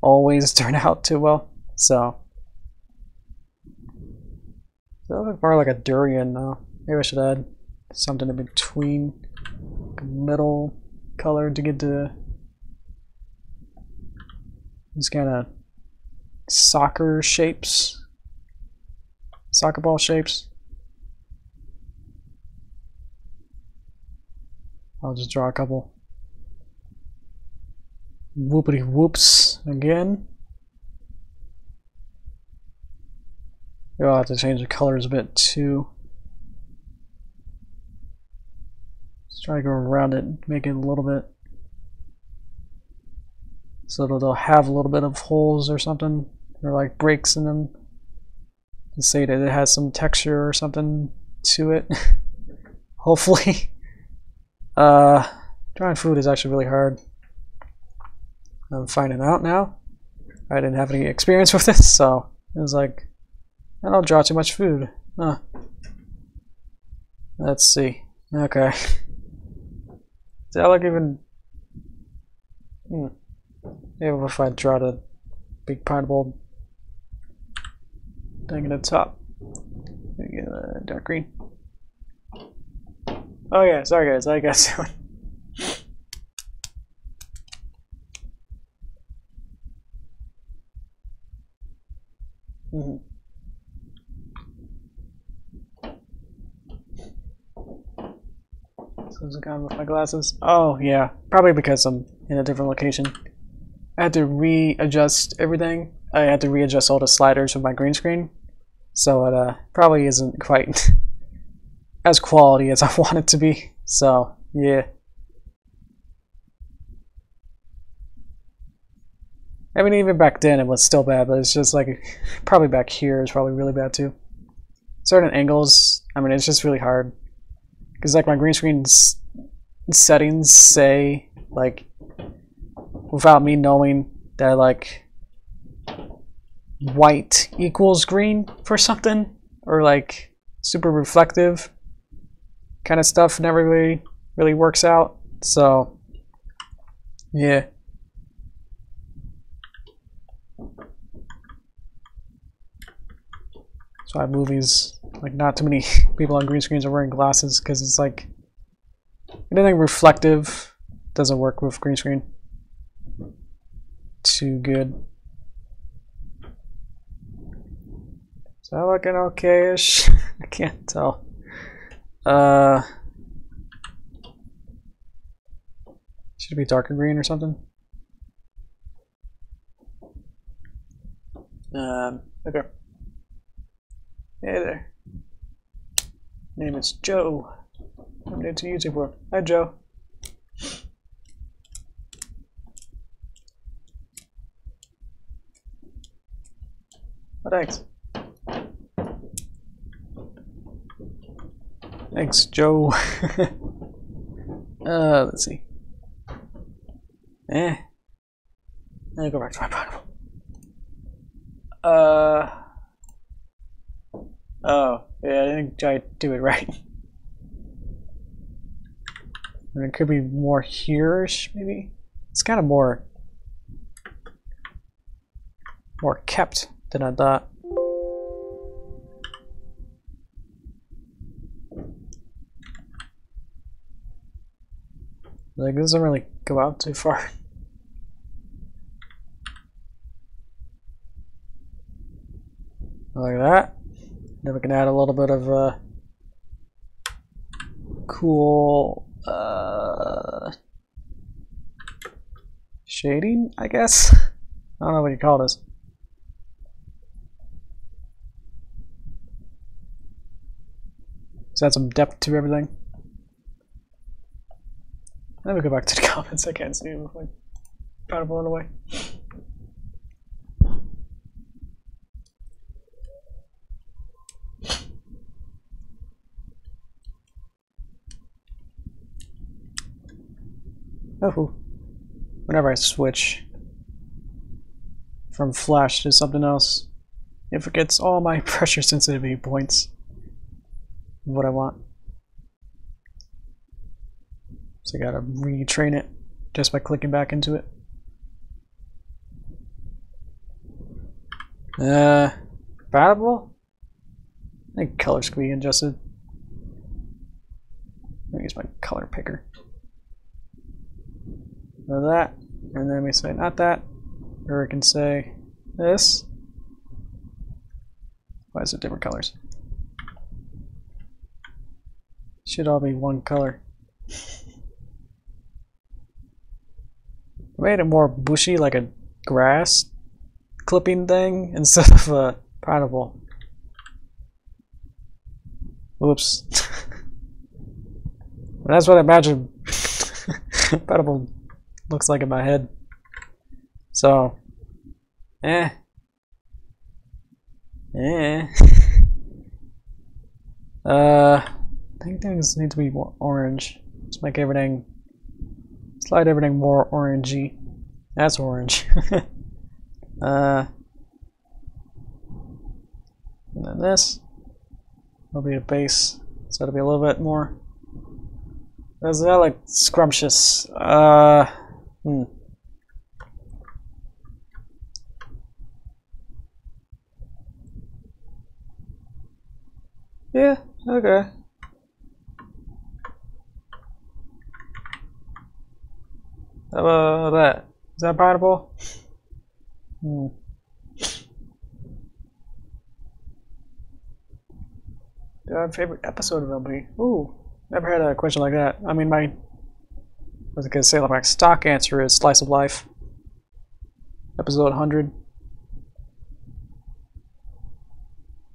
always turn out too well. So, that looks more like a durian now. Maybe I should add something in between, like a middle color to get to these kind of soccer shapes, soccer ball shapes. I'll just draw a couple. Whoopity whoops again. I'll have to change the colors a bit too. Let's try to go around it, make it a little bit so that they'll have a little bit of holes or something, or like breaks in them, to say that it has some texture or something to it. Hopefully. Drawing food is actually really hard. I'm finding out now. I didn't have any experience with this, so it was like, I don't draw too much food. Huh. Let's see. Okay. Does that look even... Maybe if I draw the big pineapple thing at the top. Get a dark green. Oh yeah, sorry guys, I got someone. So it's gone with my glasses. Oh yeah, probably because I'm in a different location. I had to readjust everything. I had to readjust all the sliders with my green screen, so it probably isn't quite as quality as I want it to be. So yeah. I mean, even back then it was still bad, but it's just like probably back here is probably really bad too. Certain angles, I mean, it's just really hard because like my green screen settings say like, without me knowing that like white equals green for something, or like super reflective kind of stuff never really works out. So yeah. So I have movies, like not too many people on green screens are wearing glasses because it's like anything reflective doesn't work with green screen too good. Is that looking okay-ish? I can't tell. Should it be darker green or something? Okay. Hey there. Name is Joe. I'm new to YouTube world. Hi Joe. Oh, thanks. Thanks, Joe. Let's see. Let me go back to my pineapple. Oh, yeah, I didn't try to do it right. And it could be more here-ish, maybe? It's kind of more kept than I thought. Like, it doesn't really go out too far. Like that. Then we can add a little bit of cool shading, I guess. I don't know what you call this. Just add some depth to everything. Let me go back to the comments. I can't see them. Like, kind of blown away. Oh, whenever I switch from Flash to something else, it forgets all my pressure sensitivity points of what I want. So I gotta retrain it just by clicking back into it. Compatible? I think colors can be adjusted. Let me use my color picker. So that, and then we say not that, or we can say this. Why is it different colors? Should all be one color. I made it more bushy, like a grass clipping thing, instead of a pineapple. Oops. That's what I imagine pineapple looks like in my head. So, I think things need to be more orange. Let's make everything, slide everything more orangey. That's orange. And then this will be a base, so it'll be a little bit more. Is that like scrumptious? Yeah, okay. How about that? Is that pineapple? Do I have a favorite episode of LB? Ooh, never had a question like that. I mean, I was gonna say, like, my stock answer is Slice of Life, episode 100.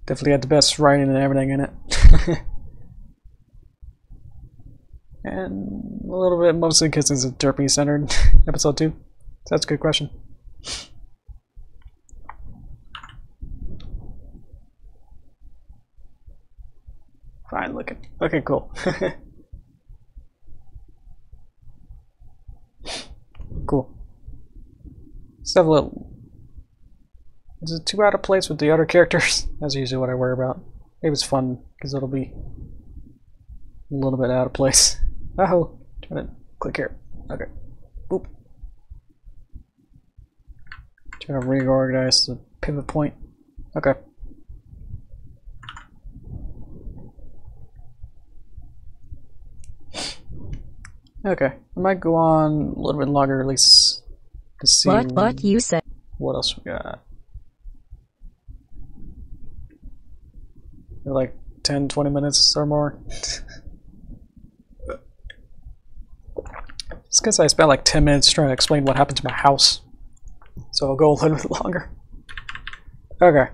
Definitely had the best writing and everything in it. And a little bit, mostly because it's a Derpy centered episode 2. So that's a good question. Fine looking. Okay, cool. Cool. Let's have a little. Is it too out of place with the other characters? That's usually what I worry about. Maybe it's fun because it'll be a little bit out of place. Oh, trying to click here. Okay. Boop. Trying to reorganize the pivot point. Okay. Okay. I might go on a little bit longer, at least to see What you said. what else we got. Like 10-20 minutes or more. It's because I spent like 10 minutes trying to explain what happened to my house. So I'll go a little bit longer. Okay.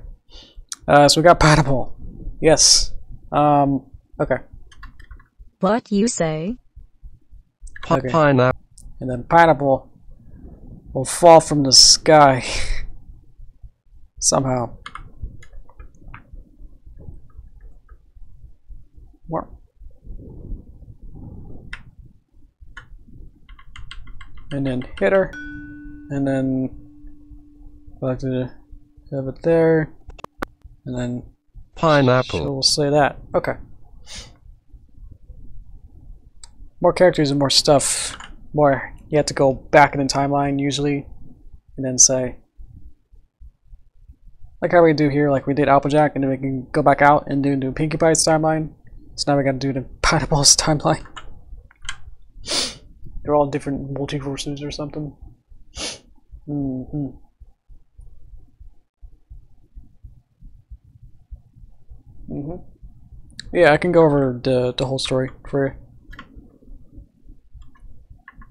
So we got pineapple. Yes. Okay. What you say? Okay. Pineapple. And then pineapple will fall from the sky. Somehow. More. And then hit her. And then I like to have it there, and then Pineapple. we'll say that. Okay. More characters and more stuff. More. You have to go back in the timeline usually, and then say, like how we do here, like we did Applejack, and then we can go back out and do Pinkie Pie's timeline. So now we got to do the Pineapple's timeline. They're all different multiverses or something. Yeah, I can go over the whole story for you.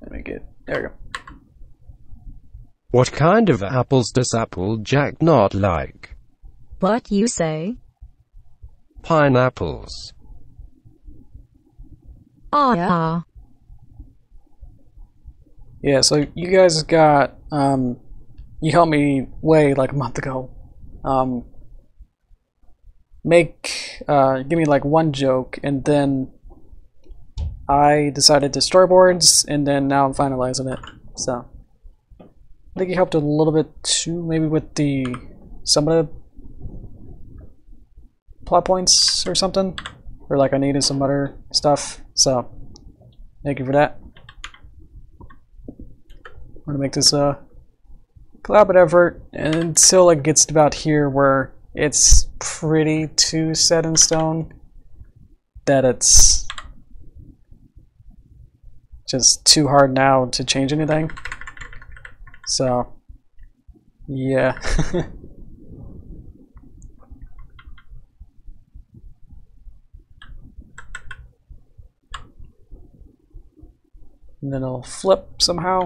Let me get there. We go. What kind of apples does Applejack not like? What you say? Pineapples. Ah. Yeah, so you guys got you helped me way like a month ago. Give me like one joke, and then I decided to storyboards, and then now I'm finalizing it. So I think you helped a little bit too, maybe with some of the plot points or something, or like I needed some other stuff. So thank you for that. I'm gonna make this a collaborative effort until it gets about here where it's pretty too set in stone that it's just too hard now to change anything. So yeah. And then I'll flip somehow.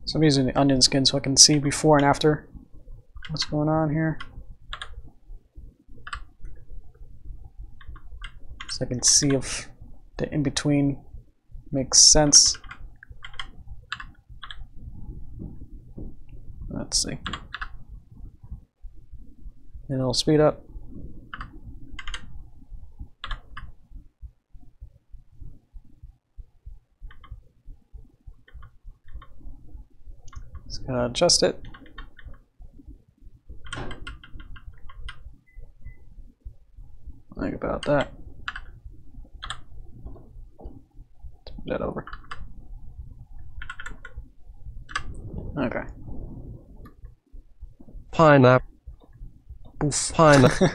So I'm using the onion skin so I can see before and after what's going on here. So I can see if the in-between makes sense. Let's see. And it'll speed up. Just gonna adjust it. Think about that. Let's move that over. Okay. Pineapple. Oof. Pineapple.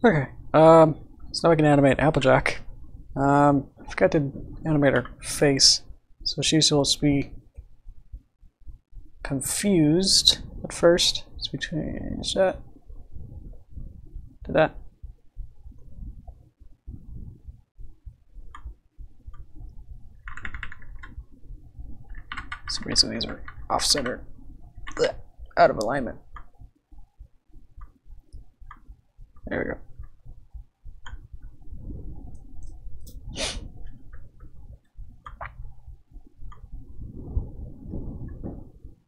Okay. So now we can animate Applejack. I forgot to animate her face, so she's supposed to be confused at first. So we change that to that. For some reason these are off center, out of alignment. There we go.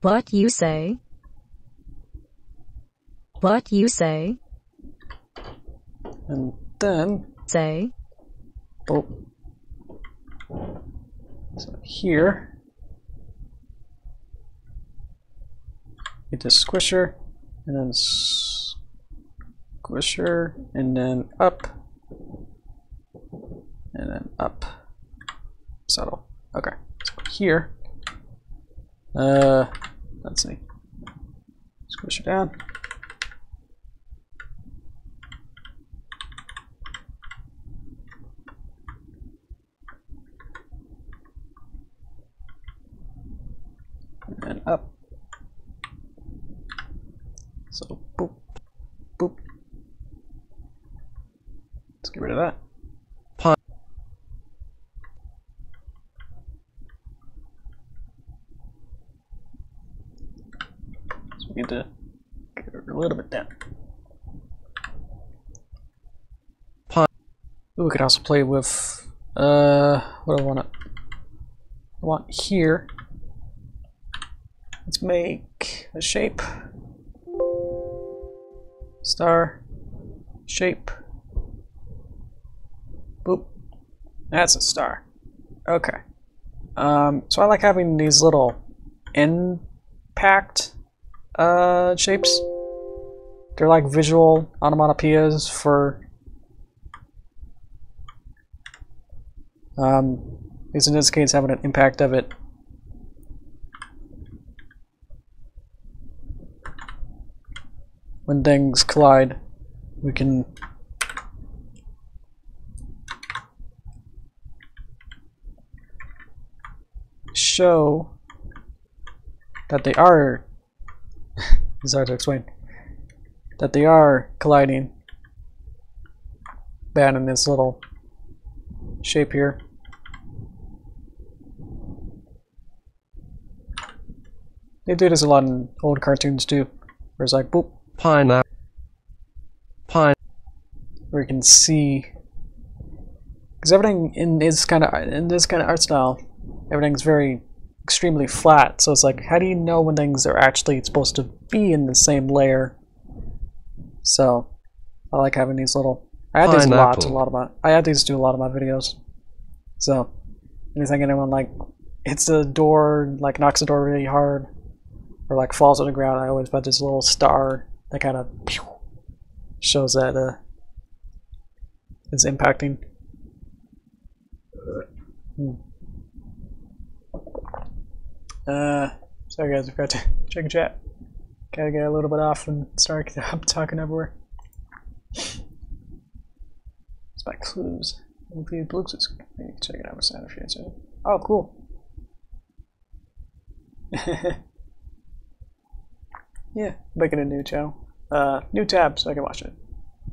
What you say? What you say? And then, Say. oh, so here, get the squisher, and then squisher, and then up, and then up, subtle. Okay, so here, let's see, squish it down. And up. So boop, boop. Let's get rid of that. So we need to get it a little bit down. Ooh, we could also play with what do I want? I want here. Let's make a shape. Star. Shape. Boop. That's a star. Okay. So I like having these little impact shapes. They're like visual onomatopoeias for at least in this case having an impact of it. When things collide, we can show that they are it's hard to explain that they are colliding bad in this little shape here. They do this a lot in old cartoons too, where it's like boop, pineapple, where you can see, because everything in this kind of art style, everything's very extremely flat. So it's like, how do you know when things are actually supposed to be in the same layer? So I like having these little. I add these I add these to a lot of my videos. So anything anyone like hits the door, like knocks the door really hard, or like falls on the ground, I always put this little star that kind of shows that it's impacting. Sorry guys, I forgot to check the chat. Gotta get a little bit off and start talking everywhere. It's by clues. Maybe Bluetooth. Maybe check it out with Santa Fe. Oh, cool. Yeah, making a new channel. New tab so I can watch it.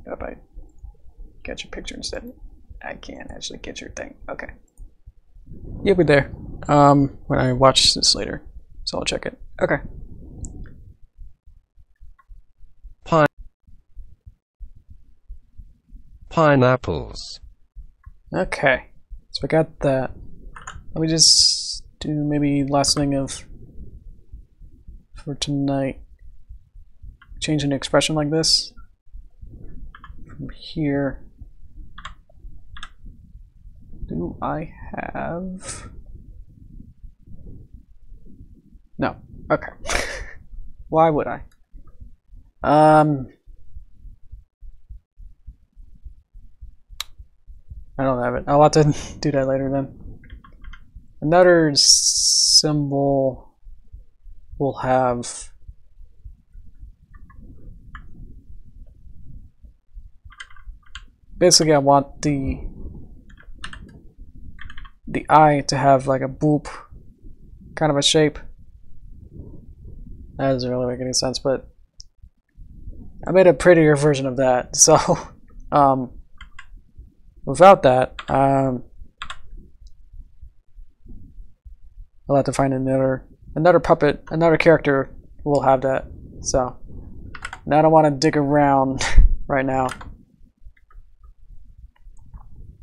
If I get your picture instead. I can't actually get your thing. Okay. You'll be there when I watch this later. So I'll check it. Okay. Pineapples. Okay. So I got that. Let me just do maybe last thing for tonight. Change an expression like this. From here. Do I have... No. Okay. Why would I? I don't have it. I'll have to do that later then. Another symbol will have basically I want the eye to have like a boop kind of a shape. That doesn't really make any sense, but I made a prettier version of that. So without that, I'll have to find another puppet, another character will have that. So now I don't want to dig around right now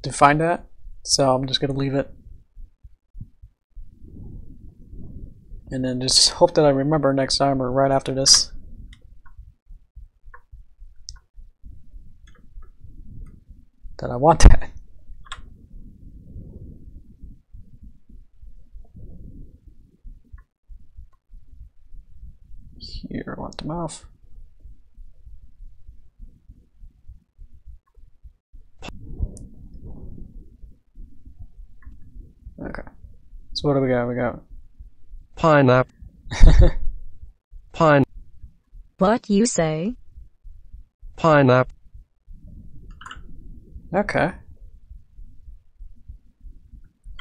to find that. So I'm just gonna leave it, and then just hope that I remember next time or right after this. That I want that. Here I want the mouth. Okay. So what do we got? We got Pineapple. What you say? Pineapple. okay.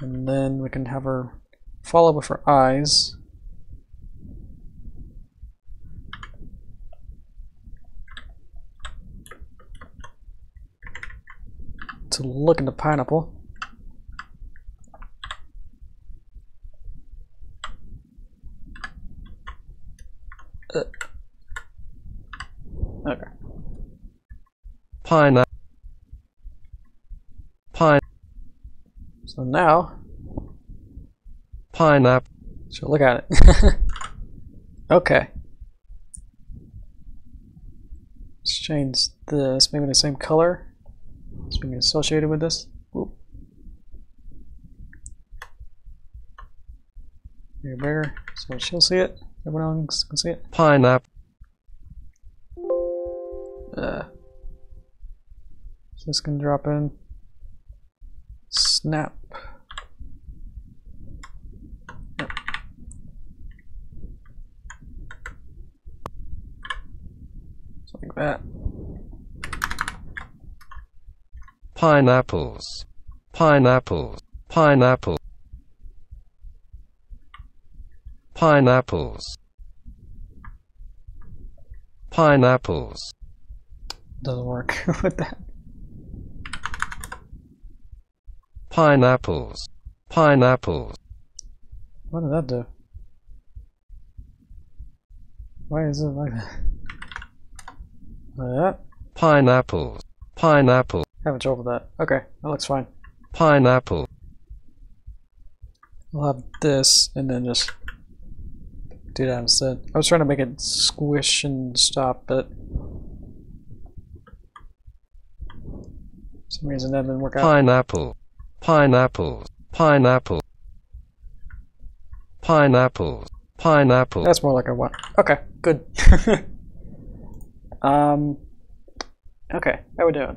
And then we can have her follow with her eyes. To look at the pineapple. Okay. Pineapple. So now Pineapple. she'll look at it. Okay. Let's change this, maybe the same color. It's being associated with this. Whoop. Bigger, bigger, so she'll see it. Everyone else can see it. Pineapple. So this can drop in. Snap. Yep. Something like that. Pineapples. Pineapples. Pineapple. Pineapples. Pineapples. Doesn't work with that. Pineapples. Pineapples. What did that do? Why is it like that? Like that? Pineapples. Pineapple. Having trouble with that. Okay, that looks fine. Pineapple. We'll have this and then just do that instead. I was trying to make it squish and stop, but for some reason that didn't work out. Pineapple. Pineapples. Pineapple. Pineapples. Pineapple. That's more like a one. Okay, good. Okay, how we doing?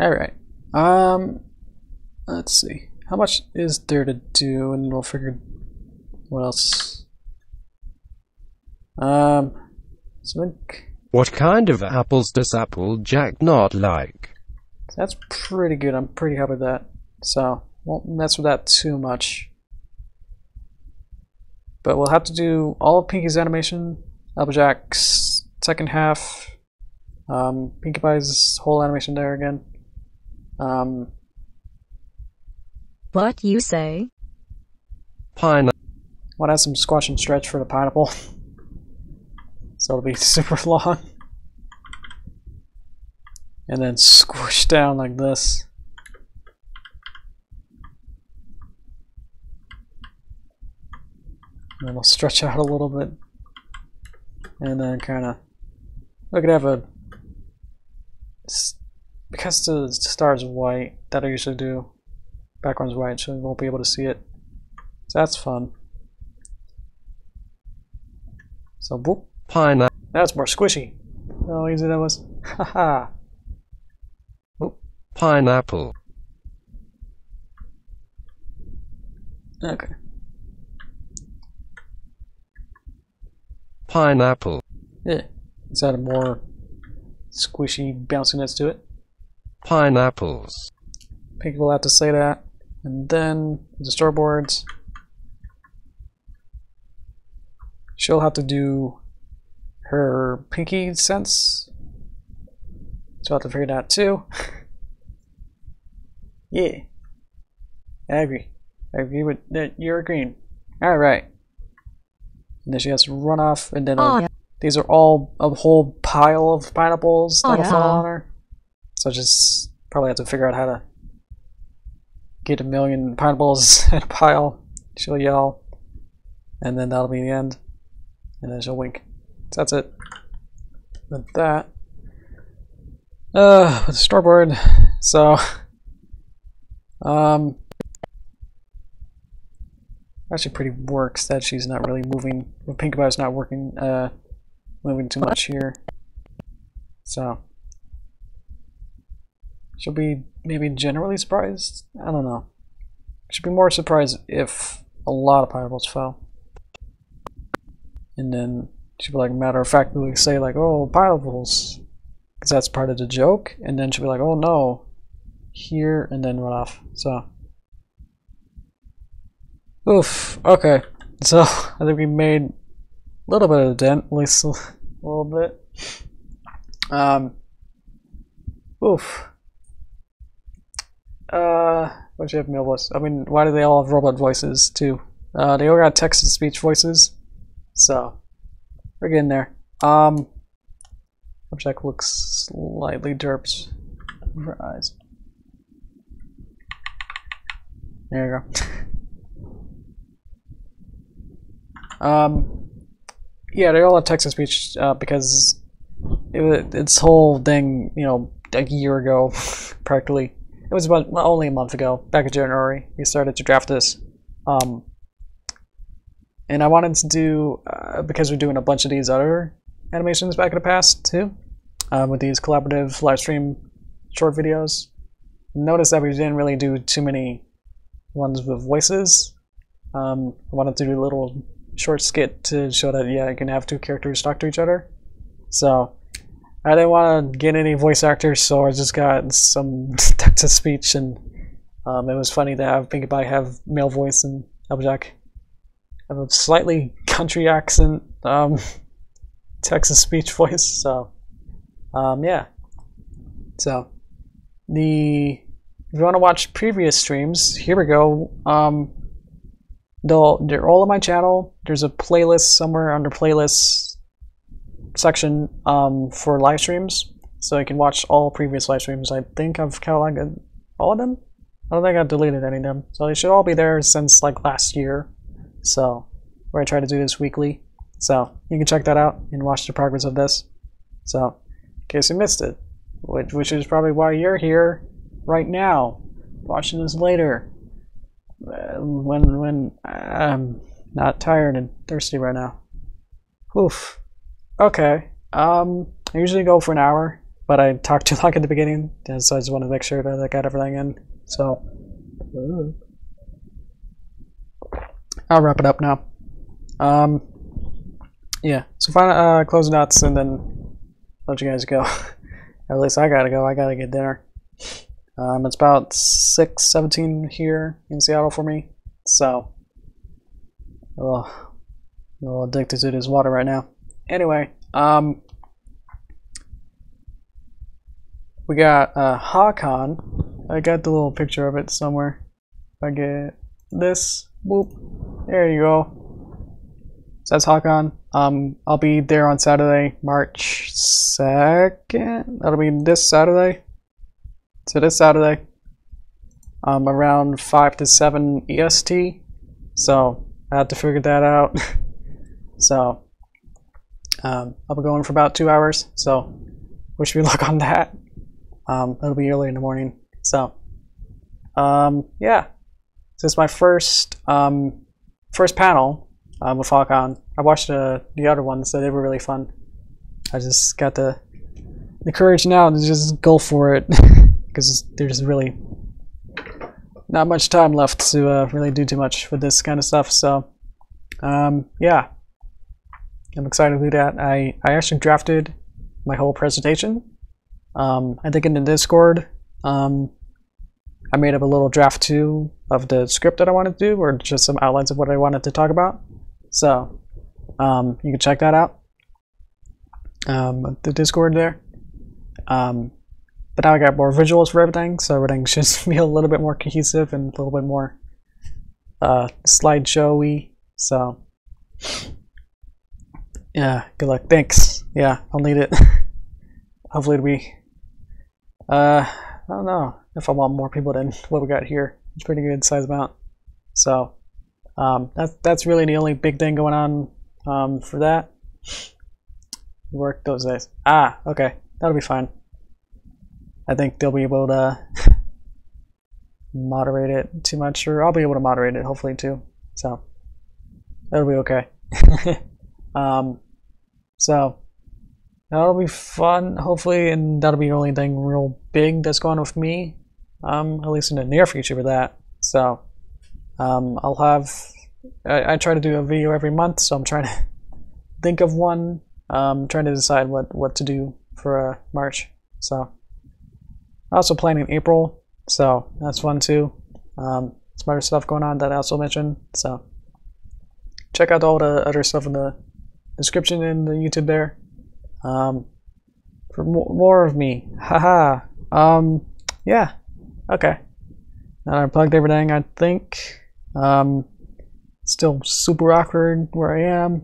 Alright. Let's see. How much is there to do, and we'll figure what else. What kind of apples does Applejack not like? That's pretty good. I'm pretty happy with that. So, won't mess with that too much. But we'll have to do all of Pinky's animation, Applejack's second half, Pinkie Pie's whole animation there again. What you say? Pineapple. Want to have some squash and stretch for the pineapple. So it'll be super long. And then squish down like this. And then it'll stretch out a little bit. And then kind of, we could have a, because the star is white, that I usually do. Background's white, so you won't be able to see it. So that's fun. So boop. Pineapple. That's more squishy. How easy that was. Haha. Boop. Pineapple. Okay. Pineapple. Yeah. Let's add a more squishy bounciness to it. Pineapples. Pinky will have to say that. And then the storyboards. She'll have to do her pinky sense. So I'll have to figure that out too. Yeah. I agree. I agree with that. You're agreeing. Alright. And then she has to run off, and then Yeah. these are all a whole pile of pineapples that'll Yeah. fall on her. So just probably have to figure out how to get 1,000,000 pineapples in a pile. She'll yell, and then that'll be the end. And then she'll wink. So that's it. With that, with the storyboard. So, actually pretty works that she's not really moving. Pinkie Pie's not working, moving too much here. So, she'll be maybe generally surprised. I don't know. She'll be more surprised if a lot of pineapples fell. And then she'll be like, matter of factly say like, oh, pineapples, because that's part of the joke. And then she'll be like, oh no, here, and then run off. So, oof. Okay, so I think we made a little bit of a dent, at least a little bit. Oof. Why do you have male voice? I mean, why do they all have robot voices too? They all got text to speech voices. So we're getting there. Object looks slightly derped for eyes. There you go. Yeah, they all have text to speech because its whole thing, you know, a year ago, practically. It was about only a month ago, back in January, we started to draft this. And I wanted to do, because we're doing a bunch of these other animations back in the past too, with these collaborative live stream short videos. Notice that we didn't really do too many ones with voices. I wanted to do a little short skit to show that, yeah, you can have two characters talk to each other. So I didn't want to get any voice actors, so I just got some text to speech, and it was funny to have Pinkie have male voice and Applejack have a slightly country accent text to speech voice. So yeah. So if you want to watch previous streams, here we go. They're all on my channel. There's a playlist somewhere under playlists section for live streams, so you can watch all previous live streams. I think I've cataloged all of them. I don't think I deleted any of them, so they should all be there since like last year. So where I try to do this weekly, so you can check that out and watch the progress of this. So in case you missed it, which is probably why you're here right now, watching this later. When I'm not tired and thirsty right now. Oof. Okay. I usually go for an hour, but I talked too long at the beginning, so I just want to make sure that I got everything in. So I'll wrap it up now. Yeah. So final closing notes, and then let you guys go. At least I gotta go. I gotta get dinner. It's about 6:17 here in Seattle for me, so a little addicted to this water right now. Anyway, we got Wacom. I got the little picture of it somewhere. If I get this, boop, there you go. So that's Wacom. I'll be there on Saturday, March 2nd. That'll be this Saturday. So this Saturday, around 5 to 7 EST. So I have to figure that out. So I'll be going for about 2 hours. So wish me luck on that. It'll be early in the morning. So yeah, so it's my first panel with Wacom. I watched the other ones, so they were really fun. I just got the courage now to just go for it. Because there's really not much time left to really do too much with this kind of stuff. So yeah, I'm excited to do that. I actually drafted my whole presentation. I think in the Discord, I made up a little draft too of the script that I wanted to do, or just some outlines of what I wanted to talk about. So you can check that out. The Discord there. But now I got more visuals for everything, so everything should be a little bit more cohesive and a little bit more slideshowy. So yeah, good luck. Thanks. Yeah, I'll need it. Hopefully it'll be. I don't know if I want more people than what we got here. It's a pretty good size amount. So that's really the only big thing going on for that. Work those days. Ah, okay, that'll be fine. I think they'll be able to moderate it too much, or I'll be able to moderate it hopefully too. So that'll be okay. So that'll be fun, hopefully, and that'll be the only thing real big that's going on with me, at least in the near future with that. So I'll have, I try to do a video every month, so I'm trying to think of one. Trying to decide what to do for March. So also planning April, so that's fun too. Some other stuff going on that I also mentioned. So check out all the other stuff in the description in the YouTube there. For more of me. Haha. Yeah. Okay. Now I plugged everything, I think. Still super awkward where I am.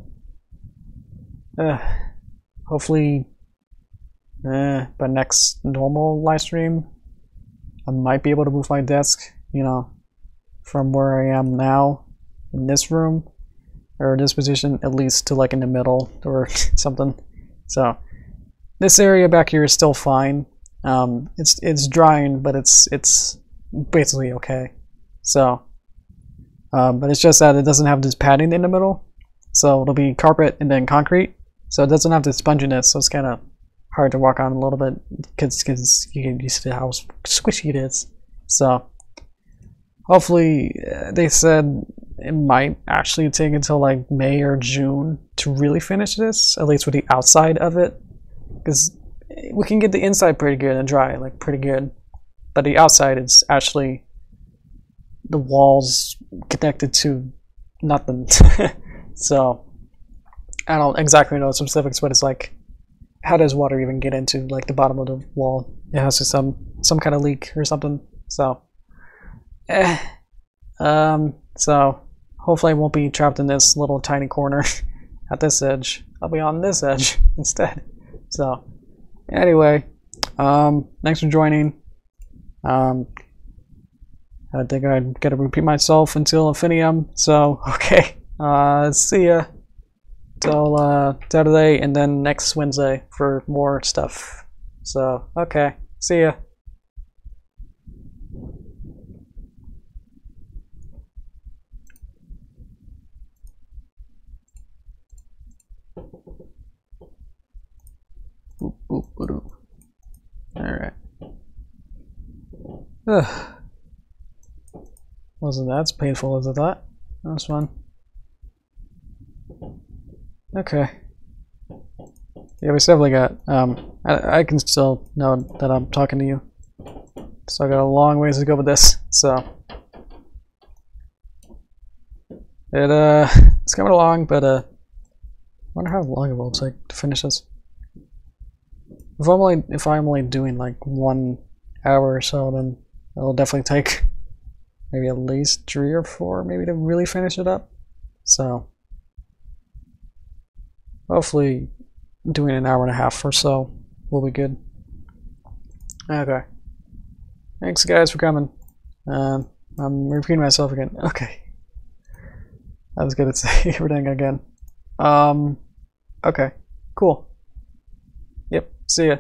Hopefully But next normal live stream, I might be able to move my desk, you know, from where I am now in this room or this position at least to like in the middle or something. So this area back here is still fine. It's drying, but it's basically okay. So, but it's just that it doesn't have this padding in the middle, so it'll be carpet and then concrete. So it doesn't have the sponginess, so it's kind of hard to walk on a little bit because you get used to how squishy it is. So hopefully, they said it might actually take until like May or June to really finish this, at least with the outside of it, because we can get the inside pretty good and dry, like pretty good, but the outside is actually the walls connected to nothing. So I don't exactly know the specifics, but it's like, how does water even get into like the bottom of the wall? It has to some kind of leak or something. So so hopefully I won't be trapped in this little tiny corner at this edge. I'll be on this edge instead. So anyway, thanks for joining. I think I'm gonna repeat myself until infinitum. So okay, see ya till Saturday and then next Wednesday for more stuff. So okay, see ya. Alright. Wasn't that as painful as I thought. That was fun. Okay. Yeah, we definitely got, I can still know that I'm talking to you. So I got a long ways to go with this, so. It's coming along, but, I wonder how long it will take to finish this. If I'm only doing like 1 hour or so, then it'll definitely take maybe at least 3 or 4 maybe to really finish it up. So hopefully doing an hour and a half or so will be good. Okay. Thanks guys for coming. I'm repeating myself again. Okay. I was gonna say everything again. Okay. Cool. Yep. See ya.